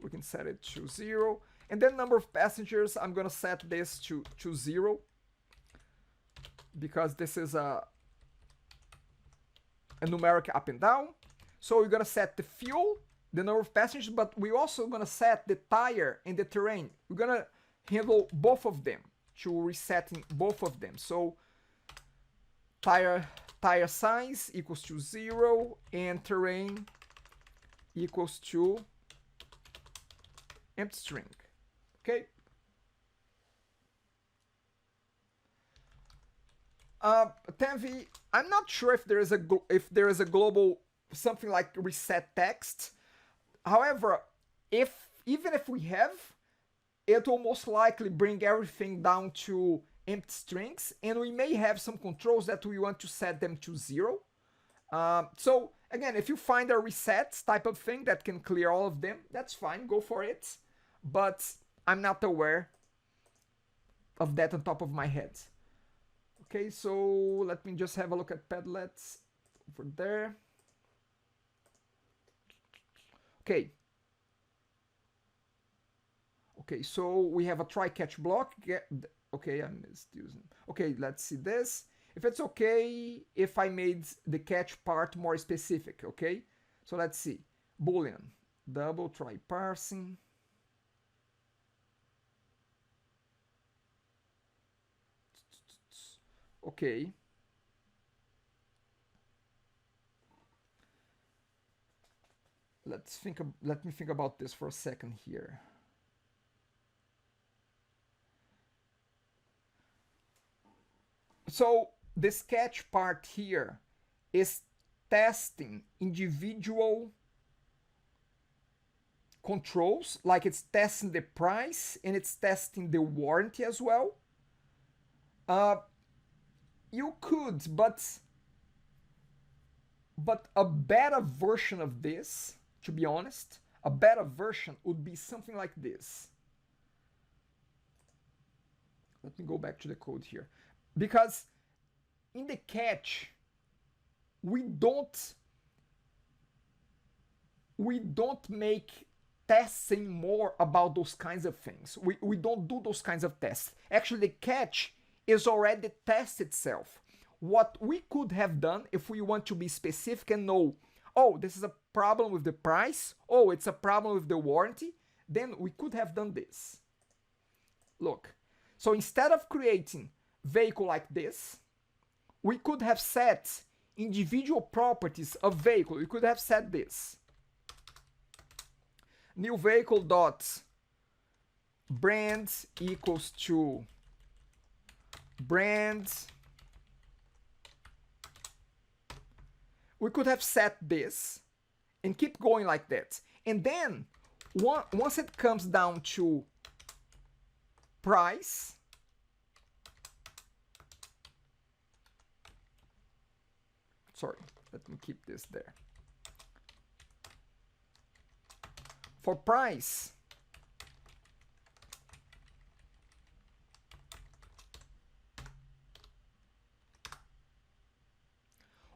we can set it to 0, and then number of passengers, I'm gonna set this to 0 because this is a numeric up and down. So we're gonna set the fuel, the number of passengers, but we're also gonna set the tire and the terrain. We're gonna handle both of them, to resetting both of them. So tire size equals to 0 and terrain equals to empty string. Okay. Tanvi, I'm not sure if there is a global something like reset text. However, even if we have, it will most likely bring everything down to empty strings, and we may have some controls that we want to set them to 0. So again, if you find a reset type of thing that can clear all of them, that's fine, go for it. But I'm not aware of that on top of my head. Okay, so let me just have a look at Padlets over there. Okay. Okay, so we have a try catch block. Okay, I missed using. Okay, let's see this. If it's okay, if I made the catch part more specific, okay? So let's see. Boolean, double try parsing. Okay. Let me think about this for a second here. So this catch part here is testing individual controls, like it's testing the price and it's testing the warranty as well. You could, but a better version of this, to be honest, a better version would be something like this. Let me go back to the code here. Because in the catch, we don't make tests anymore about those kinds of things. We don't do those kinds of tests. Actually, the catch is already the test itself. What we could have done if we want to be specific and know, oh, this is a problem with the price, oh, it's a problem with the warranty, then we could have done this. Look, so instead of creating vehicle like this, we could have set individual properties of vehicle. We could have said this. New vehicle dot brand equals to brand. We could have set this and keep going like that. And then once it comes down to price, sorry, let me keep this there. For price,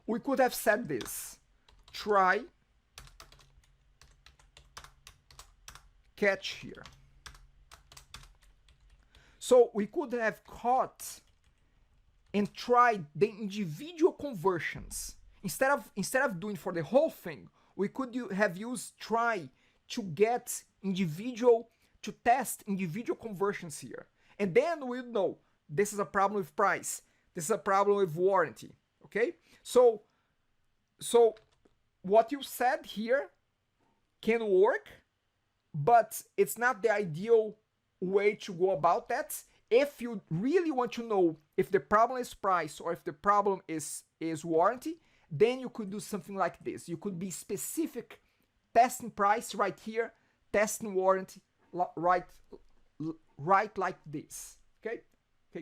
we could have said this, try catch here. So we could have caught and tried the individual conversions. Instead of doing for the whole thing, we could have used try to get individual, to test individual conversions here. And then we'll know this is a problem with price, this is a problem with warranty, okay? So what you said here can work, but it's not the ideal way to go about that. If you really want to know if the problem is price or if the problem is warranty, then you could do something like this. You could be specific, testing price right here, testing warranty right like this. Okay,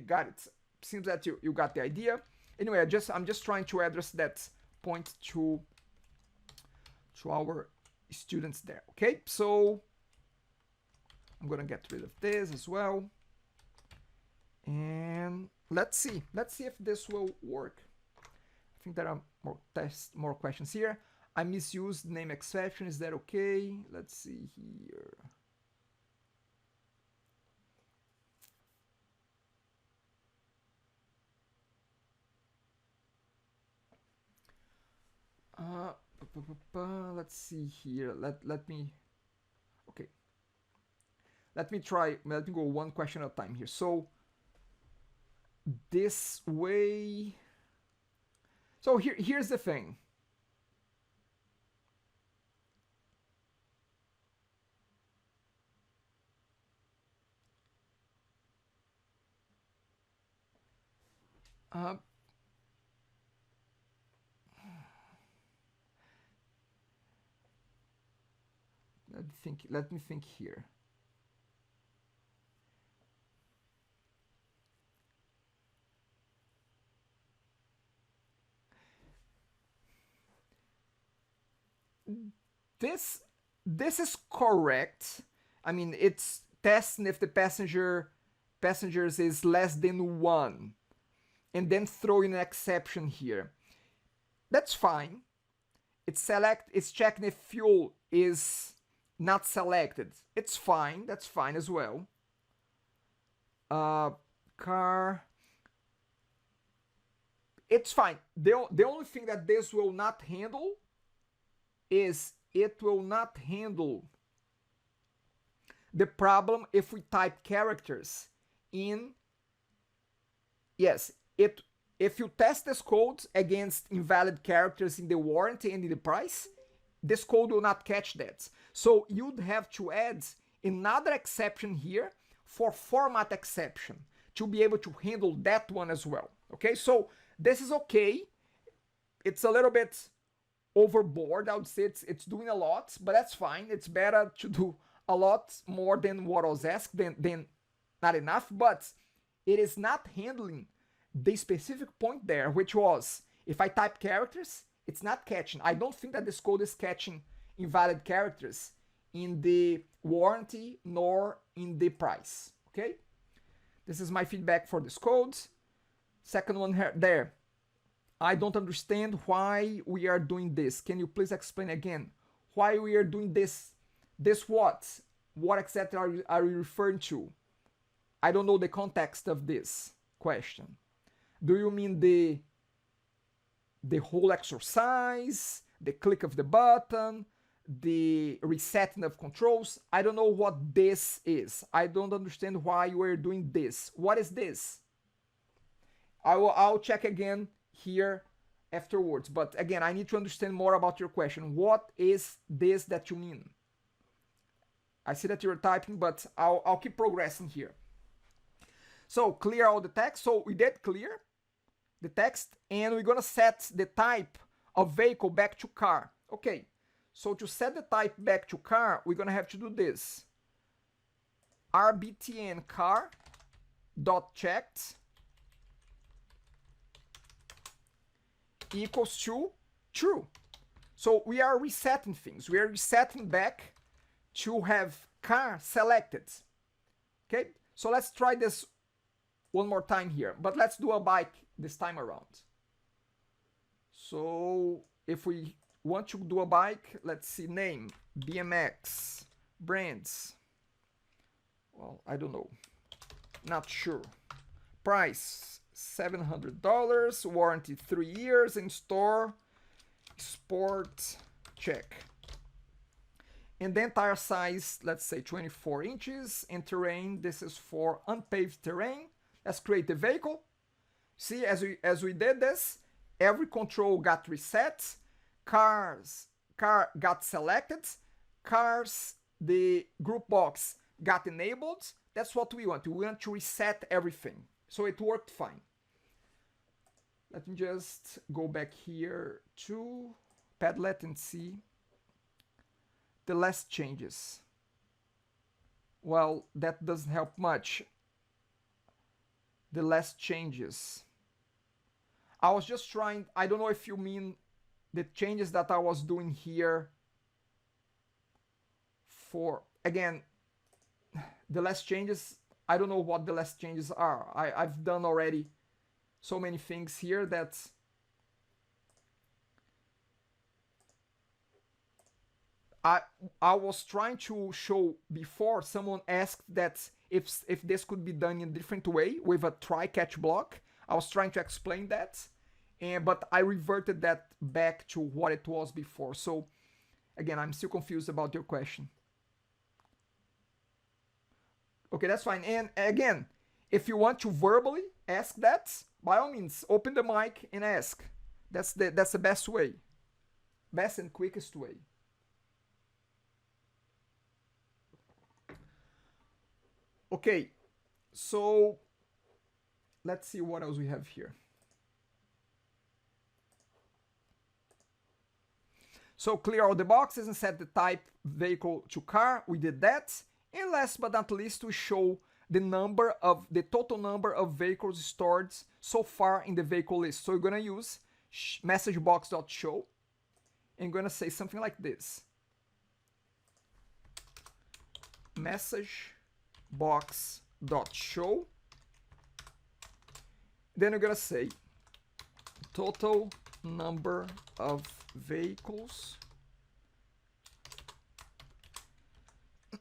got it. Seems that you got the idea. Anyway, I'm just trying to address that point to our students there. Okay, so I'm gonna get rid of this as well, and let's see if this will work. I think there are more questions here. I misused name exception. Is that okay? Let's see here. Let's see here. Let me go one question at a time here. So this way. So here's the thing. Let me think here. This is correct. I mean, it's testing if the passengers is less than 1, and then throwing an exception here. That's fine. It's checking if fuel is not selected. It's fine. That's fine as well. Car. It's fine. The only thing that this will not handle is it will not handle the problem if we type characters in. Yes, if you test this code against invalid characters in the warranty and in the price, this code will not catch that. So you'd have to add another exception here for format exception to be able to handle that one as well. Okay, so this is okay. It's a little bit overboard. I would say it's doing a lot, but that's fine. It's better to do a lot more than what I was asked than not enough, but it is not handling the specific point there, which was if I type characters, it's not catching. I don't think that this code is catching invalid characters in the warranty nor in the price. Okay, this is my feedback for this code. Second one here, there. I don't understand why we are doing this. Can you please explain again why we are doing this? This what? What exactly are you referring to? I don't know the context of this question. Do you mean the whole exercise, the click of the button, the resetting of controls? I don't know what this is. I don't understand why you are doing this. What is this? I'll check again here afterwards. But again, I need to understand more about your question. What is this that you mean? I see that you're typing, but I'll keep progressing here. So clear all the text. So we did clear the text, and we're gonna set the type of vehicle back to car. Okay, so to set the type back to car, we're gonna have to do this. rbtn car dot checked equals to true. So we are resetting things. We are resetting back to have car selected. Okay, so let's try this one more time here, but let's do a bike this time around. So if we want to do a bike, let's see, name, BMX, brands, well, I don't know, not sure, price, $700, warranty 3 years, in store, sport, check. And then tire size, let's say 24 inches, and terrain, this is for unpaved terrain. Let's create the vehicle. See, as we did this, every control got reset, car got selected, cars, the group box got enabled, that's what we want. We want to reset everything. So it worked fine. Let me just go back here to Padlet and see the last changes. Well, that doesn't help much. The last changes. I was just trying, I don't know if you mean the changes that I was doing here for, again, the last changes, I don't know what the last changes are. I've done already so many things here that I was trying to show before. Someone asked that if this could be done in a different way with a try catch block. I was trying to explain that, but I reverted that back to what it was before. So again, I'm still confused about your question. Okay, that's fine. And again, if you want to verbally ask that, by all means, open the mic and ask. That's the best way, best and quickest way. Okay, so let's see what else we have here. So clear all the boxes and set the type vehicle to car. We did that. And last but not least, we show the total number of vehicles stored so far in the vehicle list. So we're gonna use messagebox.show and gonna say something like this. Messagebox.show. Then we're gonna say total number of vehicles.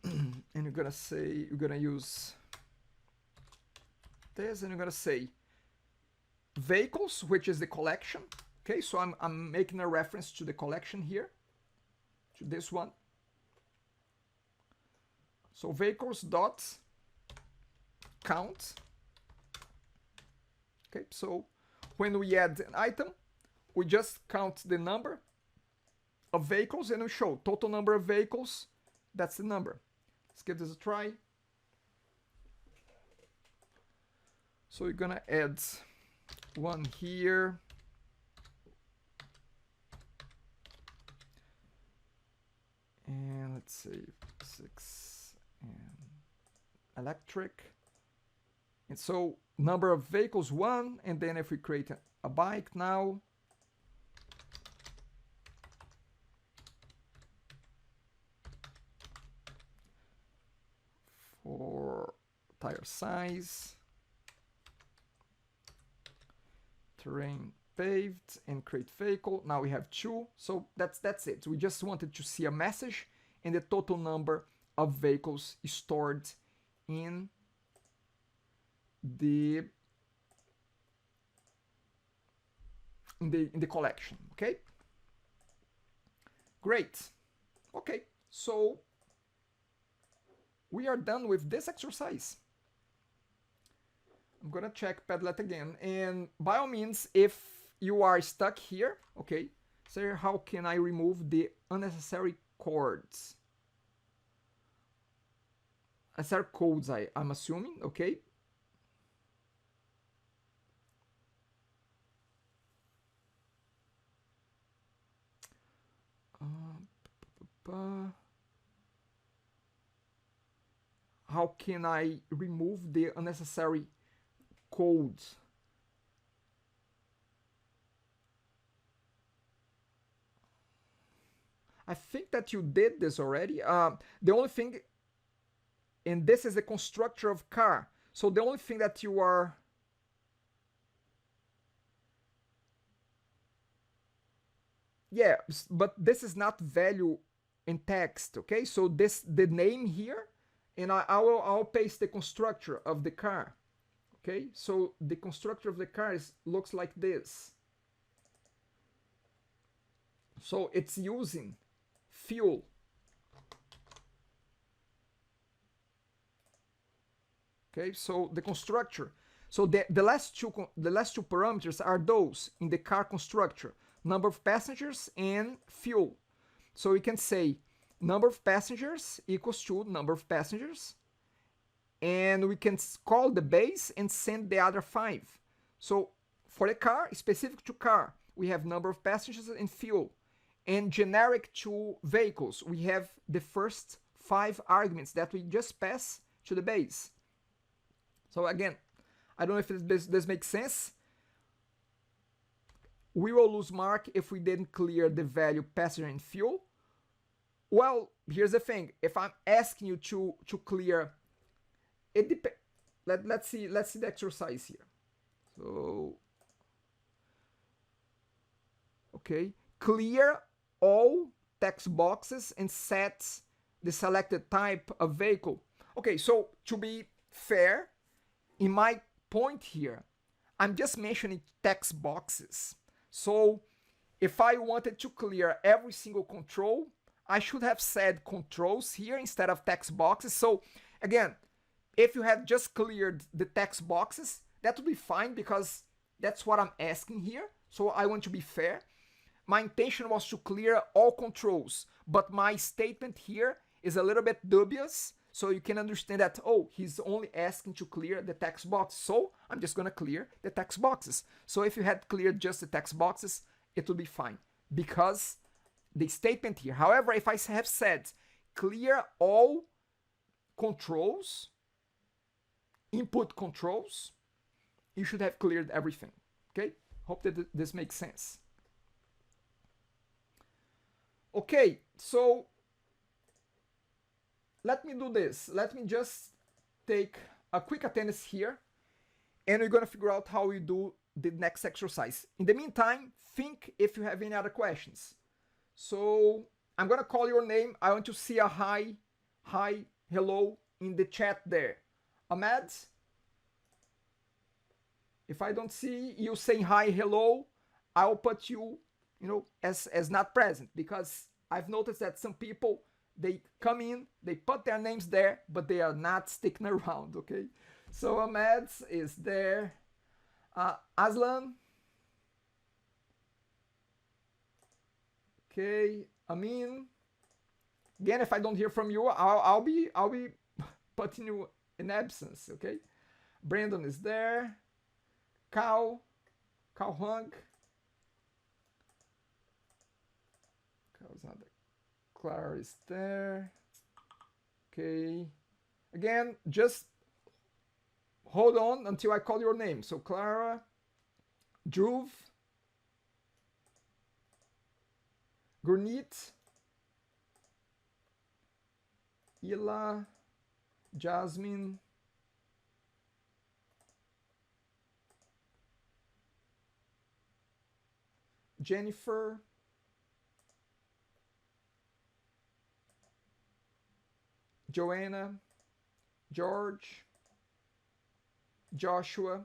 And you're gonna say, you're gonna use this, and you're gonna say vehicles, which is the collection. Okay, so I'm making a reference to the collection here, to this one. So vehicles dot count. Okay, so when we add an item, we just count the number of vehicles and we show total number of vehicles. That's the number. Let's give this a try. So we're gonna add one here. And let's say 6 and electric. And so number of vehicles 1, and then if we create a bike now, for tire size, terrain paved, and create vehicle. Now we have 2, so that's it. We just wanted to see a message and the total number of vehicles stored in the collection. Okay, great. Okay, so we are done with this exercise. I'm gonna check Padlet again, and by all means, if you are stuck here, okay, say how can I remove the unnecessary chords? Unnecessary codes, I'm assuming, okay. How can I remove the unnecessary codes? I think that you did this already. The only thing, and this is the constructor of car. So the only thing that you are yeah, but this is not value in text, okay? So the name here, and I'll paste the constructor of the car, okay? So the constructor of the car looks like this. So it's using fuel. Okay, so the constructor. So the last two parameters are those in the car constructor: number of passengers and fuel. So we can say number of passengers equals to number of passengers, and we can call the base and send the other 5. So for the car, specific to car, we have number of passengers and fuel. And generic to vehicles, we have the first 5 arguments that we just pass to the base. So again, I don't know if this makes sense. We will lose mark if we didn't clear the value passenger and fuel. Well, here's the thing. If I'm asking you to clear, it depends. Let's see the exercise here. So, okay, clear all text boxes and set the selected type of vehicle. Okay, so to be fair, in my point here, I'm just mentioning text boxes. So if I wanted to clear every single control, I should have said controls here instead of text boxes. So again, if you had just cleared the text boxes, that would be fine because that's what I'm asking here. So I want to be fair. My intention was to clear all controls, but my statement here is a little bit dubious. So you can understand that, oh, he's only asking to clear the text box. So I'm just going to clear the text boxes. So if you had cleared just the text boxes, it would be fine because the statement here. However, if I have said clear all controls, input controls, you should have cleared everything. Okay? Hope that this makes sense. Okay, so let me do this. Let me just take a quick attendance here, and we're going to figure out how we do the next exercise. In the meantime, think if you have any other questions. So I'm going to call your name. I want to see a hi, hello in the chat there. Ahmed, if I don't see you saying hi, hello, I'll put you, as not present, because I've noticed that some people, they come in, they put their names there, but they are not sticking around, okay? So Ahmed is there. Aslan. Okay, Amin. Again, if I don't hear from you, I'll be putting you in absence, okay? Brandon is there. Carl Hung. Carl's not there. Clara is there. Okay. Again, just hold on until I call your name. So Clara, Dhruv, Gurneet, Ila, Jasmine, Jennifer, Joanna, George, Joshua,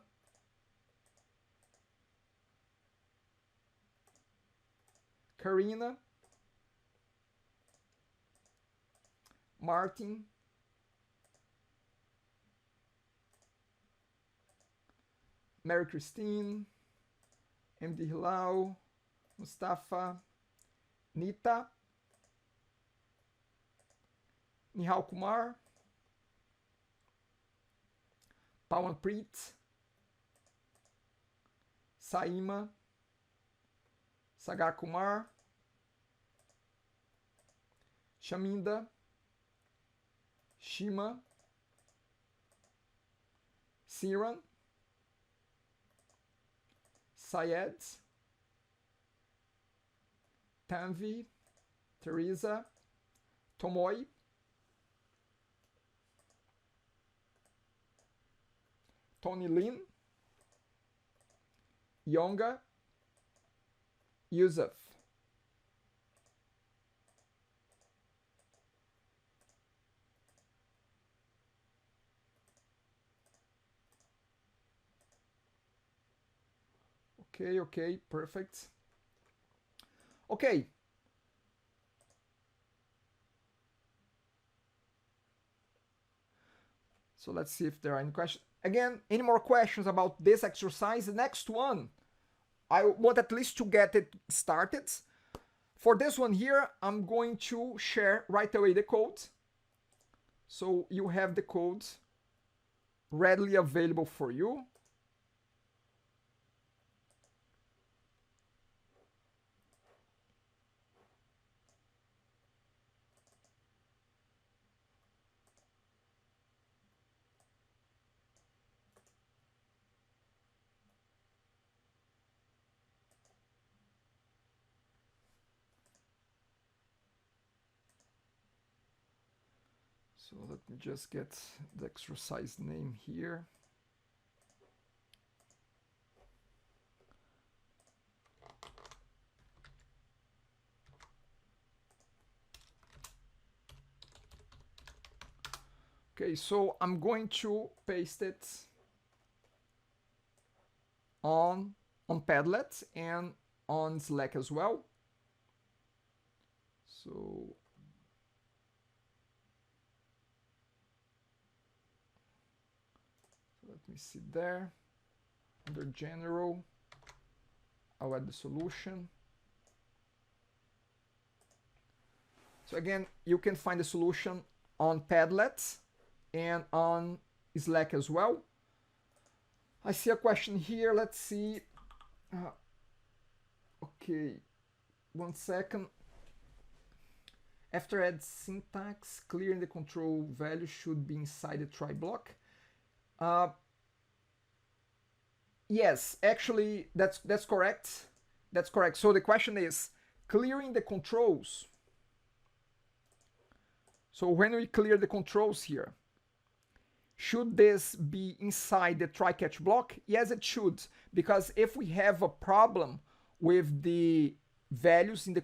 Karina, Martin, Mary Christine, MD Hilal, Mustafa, Nita, Nihal Kumar, Pawanpreet, Saima, Sagar Kumar, Shaminda, Shima, Siran, Syed, Tanvi, Teresa, Tomoy, Tony Lin, Yonga, Yusuf. Okay, perfect. Okay. So let's see if there are any questions. Again, any more questions about this exercise? The next one, I want at least to get it started. For this one here, I'm going to share right away the code. So you have the code readily available for you. So let me just get the exercise name here. Okay, so I'm going to paste it on Padlet and on Slack as well. So let me see there. Under general, I'll add the solution. So again, you can find the solution on Padlet and on Slack as well. I see a question here. Let's see. Okay, 1 second. After add syntax, clearing the control value should be inside the try block. Yes, actually, that's correct. That's correct. So the question is clearing the controls. So when we clear the controls here, should this be inside the try catch block? Yes, it should, because if we have a problem with the values in the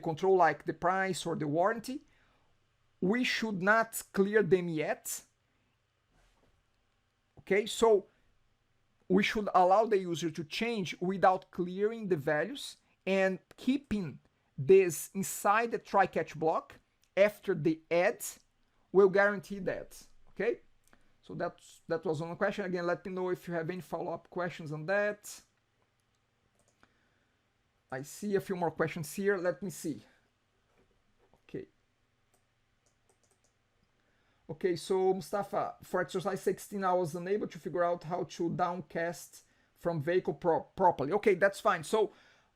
control, like the price or the warranty, we should not clear them yet. Okay, so we should allow the user to change without clearing the values and keeping this inside the try catch block after the add will guarantee that. Okay, so that was one question. Again, let me know if you have any follow-up questions on that. I see a few more questions here. Let me see. Okay. Okay, so Mustafa, for exercise 16, I was unable to figure out how to downcast from vehicle properly. Okay, that's fine. So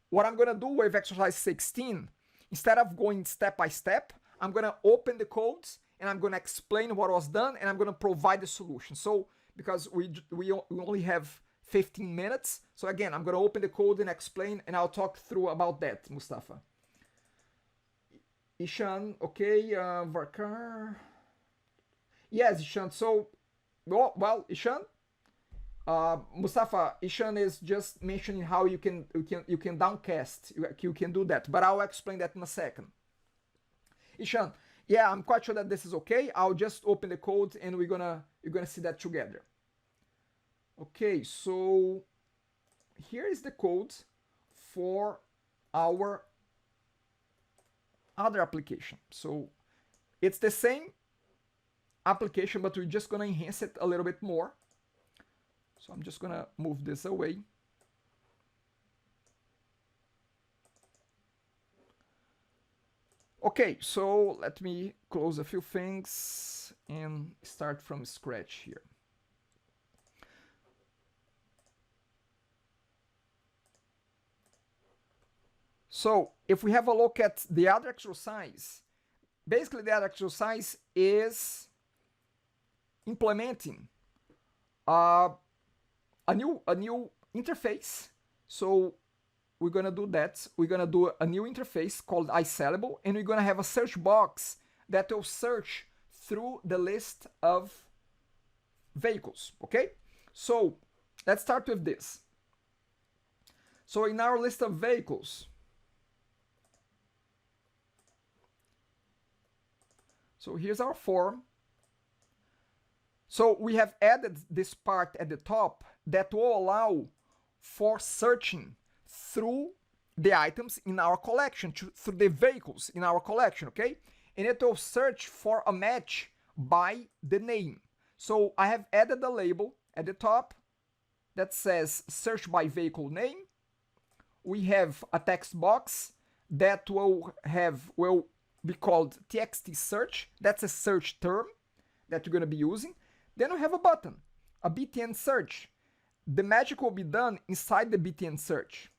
what I'm gonna do with exercise 16, instead of going step by step, I'm gonna open the codes and I'm gonna explain what was done and I'm gonna provide the solution. So because we only have 15 minutes, so again, I'm gonna open the code and explain, and I'll talk through about that, Mustafa. Ishan, okay, Varkar. Yes, Ishan. So, well, Ishan, Mustafa, Ishan is just mentioning how you can downcast. You can do that, but I'll explain that in a second. Ishan, yeah, I'm quite sure that this is okay. I'll just open the code and you're gonna see that together. Okay, so here is the code for our other application. So it's the same application, but we're just gonna enhance it a little bit more. So I'm just gonna move this away. Okay, so let me close a few things and start from scratch here. So if we have a look at the other exercise, basically the other exercise is implementing a new interface. So we're gonna do that. We're gonna do a new interface called iSellable, and we're gonna have a search box that will search through the list of vehicles. Okay, so let's start with this. So in our list of vehicles, so here's our form. So we have added this part at the top that will allow for searching through the items in our collection, through the vehicles in our collection, okay? And it will search for a match by the name. So I have added a label at the top that says search by vehicle name. We have a text box that will be called txt search. That's a search term that you're going to be using. Then we have a button, a btn search. The magic will be done inside the btn search.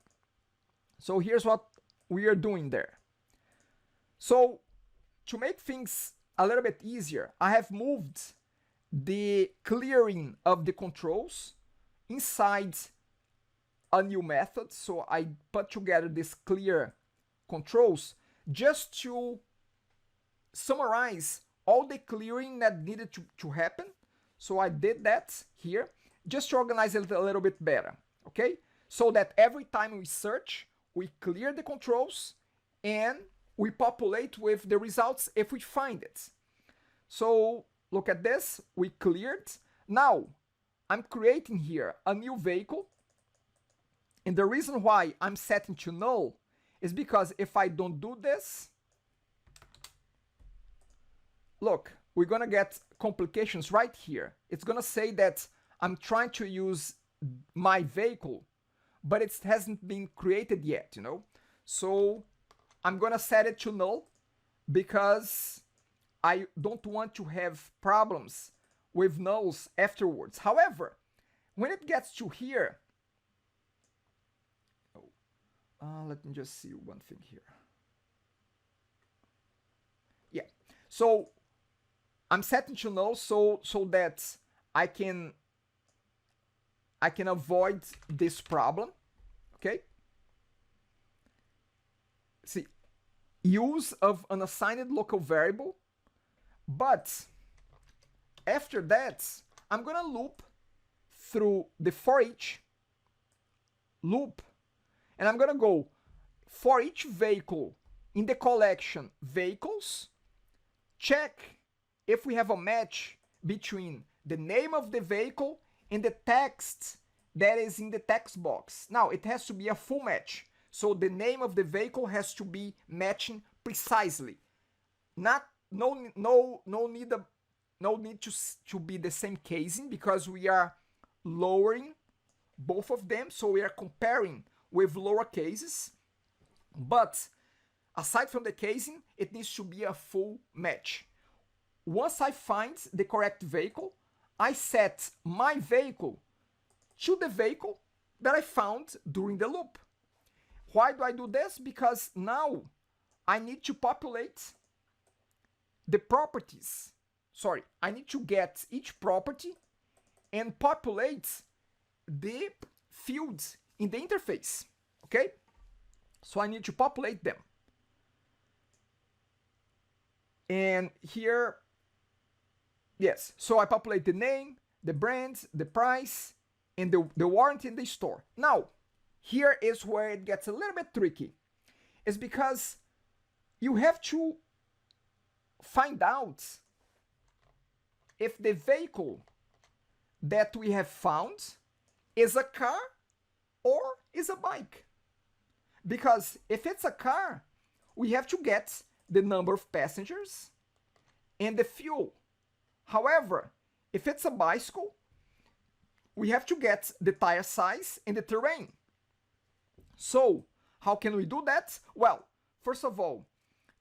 So here's what we are doing there. So to make things a little bit easier, I have moved the clearing of the controls inside a new method. So I put together this clear controls just to summarize all the clearing that needed to happen. So I did that here just to organize it a little bit better, okay? So that every time we search, we clear the controls and we populate with the results if we find it. So look at this, we cleared. Now I'm creating here a new vehicle. And the reason why I'm setting to null is because if I don't do this, look, we're gonna get complications right here. It's gonna say that I'm trying to use my vehicle, but it hasn't been created yet, you know? So I'm gonna set it to null because I don't want to have problems with nulls afterwards. However, when it gets to here, let me just see one thing here. Yeah, so I'm setting to null so that I can avoid this problem, okay? See, use of an assigned local variable, but after that, I'm gonna loop through the for each loop, and I'm gonna go for each vehicle in the collection vehicles, check if we have a match between the name of the vehicle and the text that is in the text box. Now it has to be a full match, so the name of the vehicle has to be matching precisely. No need to be the same casing because we are lowering both of them, so we are comparing with lower cases. But aside from the casing, it needs to be a full match. Once I find the correct vehicle, I set my vehicle to the vehicle that I found during the loop. Why do I do this? Because now I need to populate the properties. Sorry, I need to get each property and populate the fields in the interface, okay? So I need to populate them. And here, yes, so I populate the name, the brand, the price, and the warranty in the store. Now, here is where it gets a little bit tricky. It's because you have to find out if the vehicle that we have found is a car or is a bike. Because if it's a car, we have to get the number of passengers and the fuel. However, if it's a bicycle, we have to get the tire size and the terrain. So, how can we do that? Well, first of all,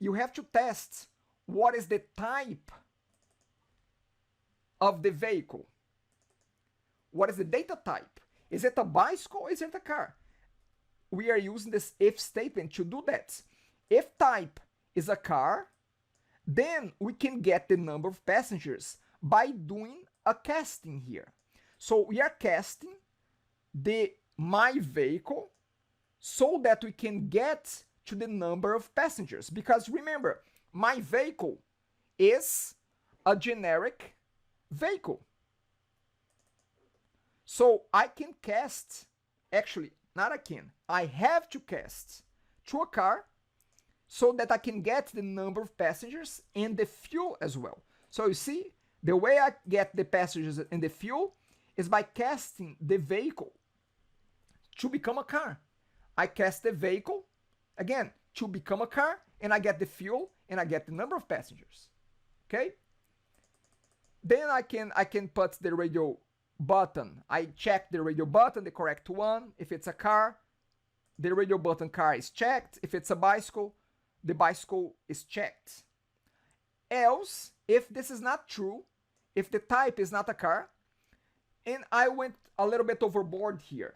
you have to test what is the type of the vehicle. What is the data type? Is it a bicycle or is it a car? We are using this if statement to do that. If type is a car, then we can get the number of passengers by doing a casting here. So we are casting my vehicle so that we can get to the number of passengers. Because remember, my vehicle is a generic vehicle. So I can cast, actually, not I can, I have to cast to a car so that I can get the number of passengers and the fuel as well. So you see, the way I get the passengers and the fuel is by casting the vehicle to become a car. I cast the vehicle, again, to become a car, and I get the fuel, and I get the number of passengers. Okay? Then I can put the radio button. I check the radio button, the correct one. If it's a car, the radio button car is checked. If it's a bicycle, the bicycle is checked. Else, if this is not true, if the type is not a car, and I went a little bit overboard here.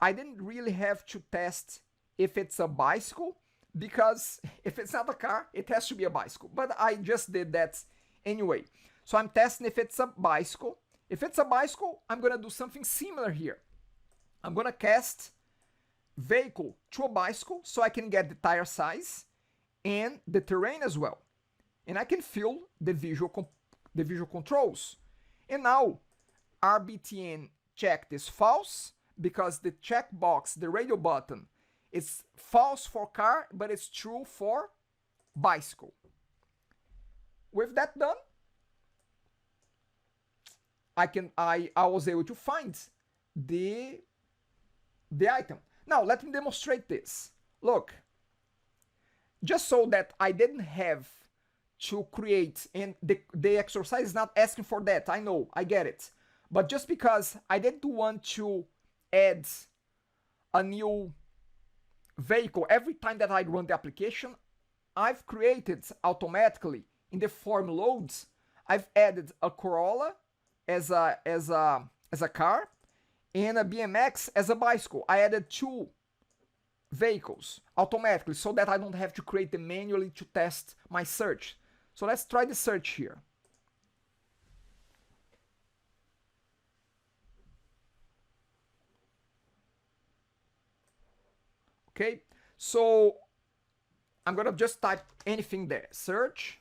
I didn't really have to test if it's a bicycle, because if it's not a car, it has to be a bicycle. But I just did that anyway. So I'm testing if it's a bicycle. If it's a bicycle, I'm gonna do something similar here. I'm gonna cast vehicle to a bicycle so I can get the tire size and the terrain as well. And I can fill the visual controls. And now RBTN checked is false because the checkbox, the radio button, is false for car, but it's true for bicycle. With that done, I was able to find the item. Now let me demonstrate this. Look, just so that I didn't have to create, and the exercise is not asking for that. I know, I get it. But just because I didn't want to add a new vehicle every time that I run the application, I've created automatically in the form loads. I've added a Corolla as a car and a BMX as a bicycle. I added two vehicles automatically so that I don't have to create them manually to test my search. So let's try the search here. Okay, so I'm gonna just type anything there, search.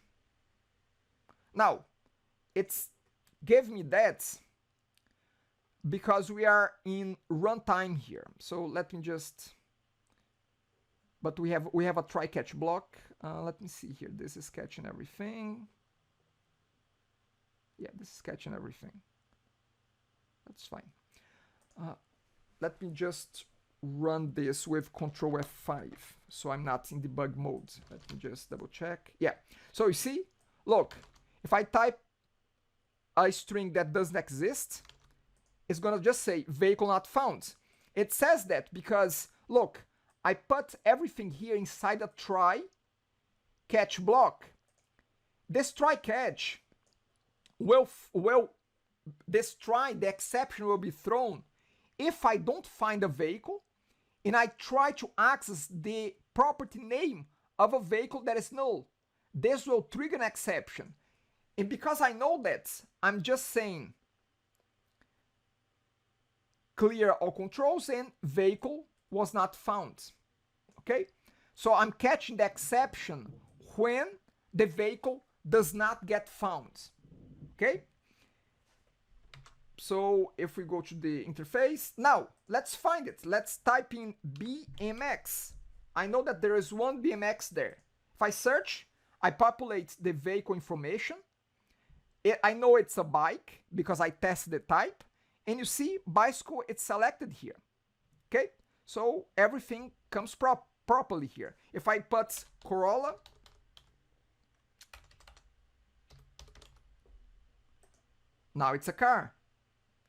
Now, it's gave me that because we are in runtime here. So let me just, but we have a try catch block. Let me see here. This is catching everything. Yeah, this is catching everything. That's fine. Let me just run this with Control F5 so I'm not in debug mode. Let me just double check. Yeah, so you see, look, if I type a string that doesn't exist, it's gonna just say vehicle not found. It says that because, look, I put everything here inside a try catch block. This try catch will this try, the exception will be thrown if I don't find a vehicle and I try to access the property name of a vehicle that is null. This will trigger an exception. And because I know that, I'm just saying clear all controls and vehicle was not found. Okay? So I'm catching the exception when the vehicle does not get found. Okay? So if we go to the interface, now let's find it. Let's type in BMX. I know that there is one BMX there. If I search, I populate the vehicle information. I know it's a bike because I tested the type. And you see, bicycle, it's selected here. Okay? So everything comes properly here. If I put Corolla, now it's a car.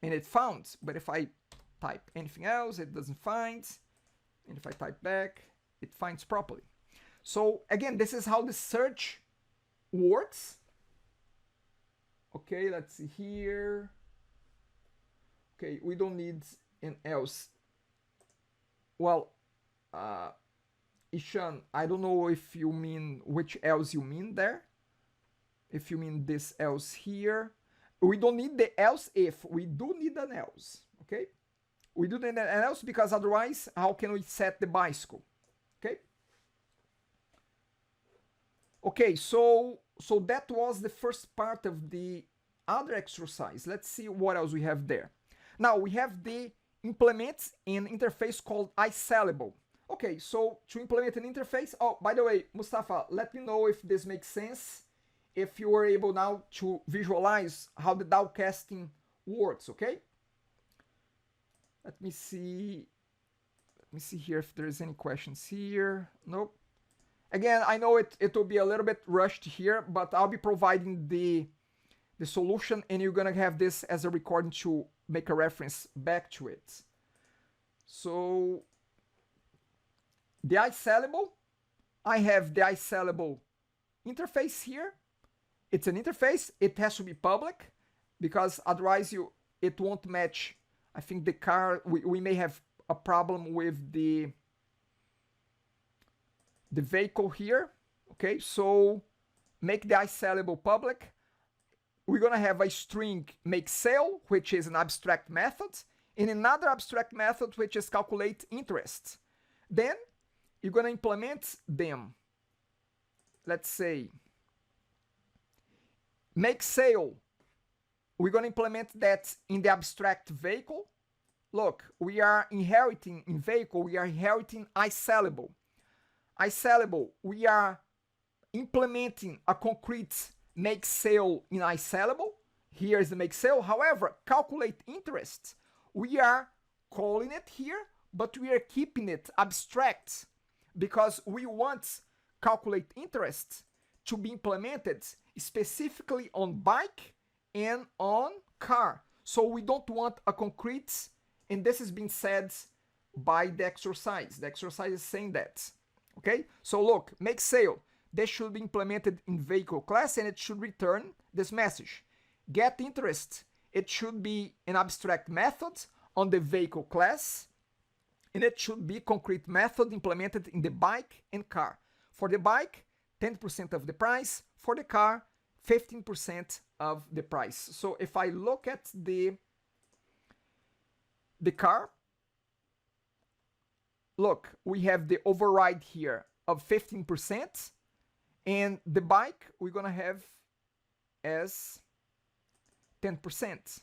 And it found, but if I type anything else, it doesn't find. And if I type back, it finds properly. So again, this is how the search works. Okay, let's see here. Okay, we don't need an else. Well, Ishan, I don't know if you mean which else you mean there. If you mean this else here. We don't need the else if. We do need an else. Okay? We do need an else because otherwise, how can we set the bicycle? Okay? Okay, so that was the first part of the other exercise. Let's see what else we have there. Now we have the implement an interface called iSellable. Okay, so to implement an interface, oh, by the way, Mustafa, let me know if this makes sense, if you were able now to visualize how the dowcasting works, okay? Let me see here if there's any questions here. Nope. Again, I know it will be a little bit rushed here, but I'll be providing the solution and you're gonna have this as a recording to make a reference back to it. So the iSellable, I have the iSellable interface here. It's an interface, it has to be public. because otherwise it won't match. I think the car, we may have a problem with the vehicle here. Okay, so make the iSellable public. We're gonna have a string make sale, which is an abstract method, and another abstract method which is calculate interest. Then you're gonna implement them. Let's say make sale. We're gonna implement that in the abstract vehicle. Look, we are inheriting in vehicle, we are inheriting iSellable. iSellable, we are implementing a concrete make sale in iSellable. Here is the make sale. However, calculate interest, we are calling it here, but we are keeping it abstract because we want calculate interest to be implemented specifically on bike and on car. So we don't want a concrete, and this is being said by the exercise. The exercise is saying that. Okay, so look, make sale. This should be implemented in vehicle class and it should return this message. Get interest, it should be an abstract method on the vehicle class, and it should be concrete method implemented in the bike and car. For the bike, 10% of the price. For the car, 15% of the price. So if I look at the car, look, we have the override here of 15%, and the bike we're gonna have as 10%.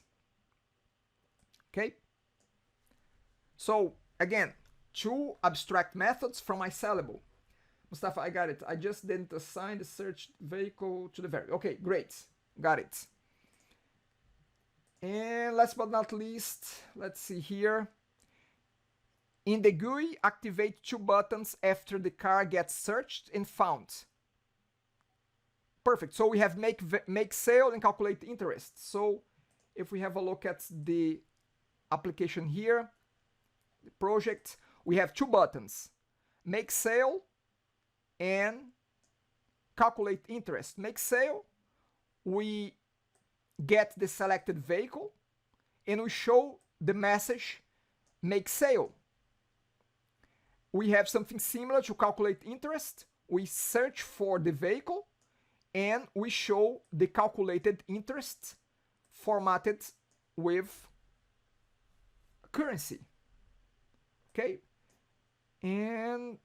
Okay, so again, two abstract methods from iSellable. Mustafa, I got it. I just didn't assign the search vehicle to the variable. Okay, great, got it. And last but not least, let's see here. In the GUI, activate two buttons after the car gets searched and found. Perfect. So we have make sale and calculate interest. So if we have a look at the application here, the project, we have two buttons, make sale and calculate interest. Make sale, we get the selected vehicle and we show the message make sale. We have something similar to calculate interest. We search for the vehicle and we show the calculated interest formatted with currency. Okay, and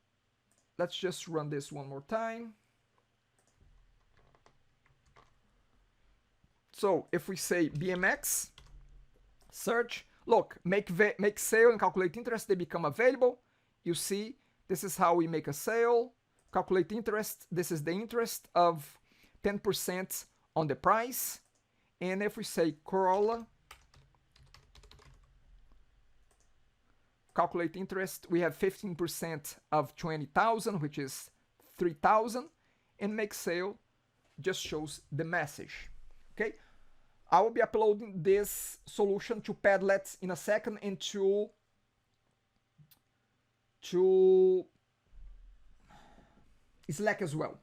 let's just run this one more time. So if we say BMX search, look, make sale and calculate interest, they become available. You see, this is how we make a sale, calculate interest. This is the interest of 10% on the price. And if we say Corolla, calculate interest, we have 15% of 20,000, which is 3,000, and make sale just shows the message. Okay, I will be uploading this solution to Padlet in a second and to Slack as well.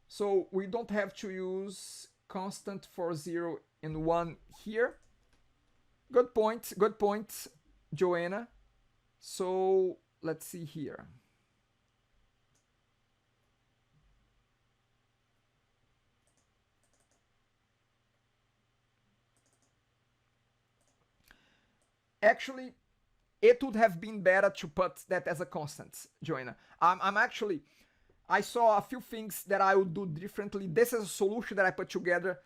So we don't have to use constant for 0 and 1 here. Good point, Joanna. So let's see here. Actually, it would have been better to put that as a constant, Joanna. I saw a few things that I would do differently. This is a solution that I put together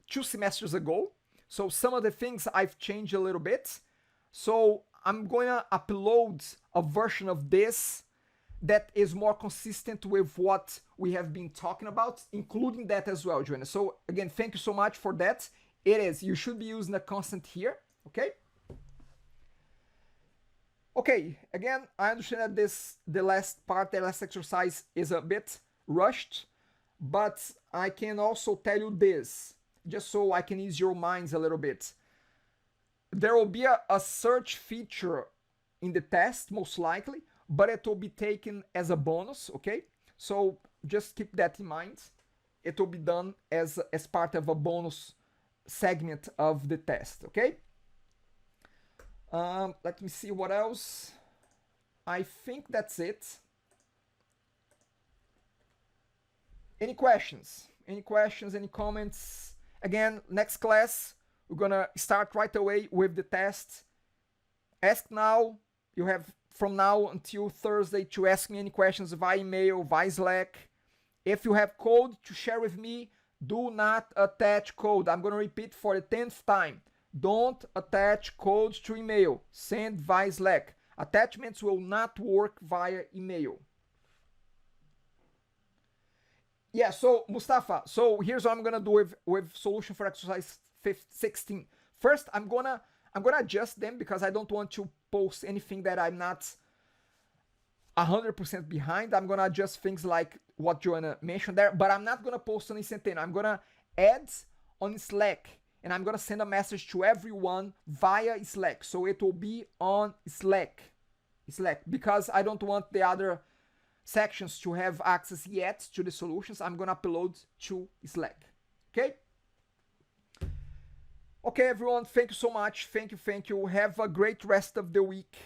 2 semesters ago. So some of the things I've changed a little bit. So I'm going to upload a version of this that is more consistent with what we have been talking about, including that as well, Joanna. So again, thank you so much for that. It is, you should be using a constant here, okay? Okay, again, I understand that the last exercise is a bit rushed, but I can also tell you this, just so I can ease your minds a little bit. There will be a search feature in the test, most likely, but it will be taken as a bonus, okay? So just keep that in mind. It will be done as part of a bonus segment of the test, okay? Let me see what else. I think that's it. Any questions? Any questions, any comments? Again, next class, we're gonna start right away with the test. Ask now. You have from now until Thursday to ask me any questions via email, via Slack. If you have code to share with me, do not attach code. I'm gonna repeat for the 10th time. Don't attach codes to email. Send via Slack. Attachments will not work via email. Yeah, so Mustafa, so here's what I'm gonna do with solution for exercise 16. First, I'm gonna adjust them because I don't want to post anything that I'm not 100% behind. I'm gonna adjust things like what Joanna mentioned there, but I'm not gonna post on Centeno. I'm gonna add on Slack, and I'm gonna send a message to everyone via Slack. So it will be on Slack, because I don't want the other sections to have access yet to the solutions. I'm gonna upload to Slack. Okay? Okay, everyone, thank you so much. Thank you. Have a great rest of the week.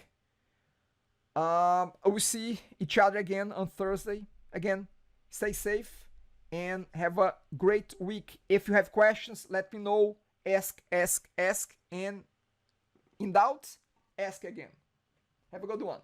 We'll see each other again on Thursday. Again, stay safe and have a great week. If you have questions, let me know. Ask, and in doubt, ask again. Have a good one.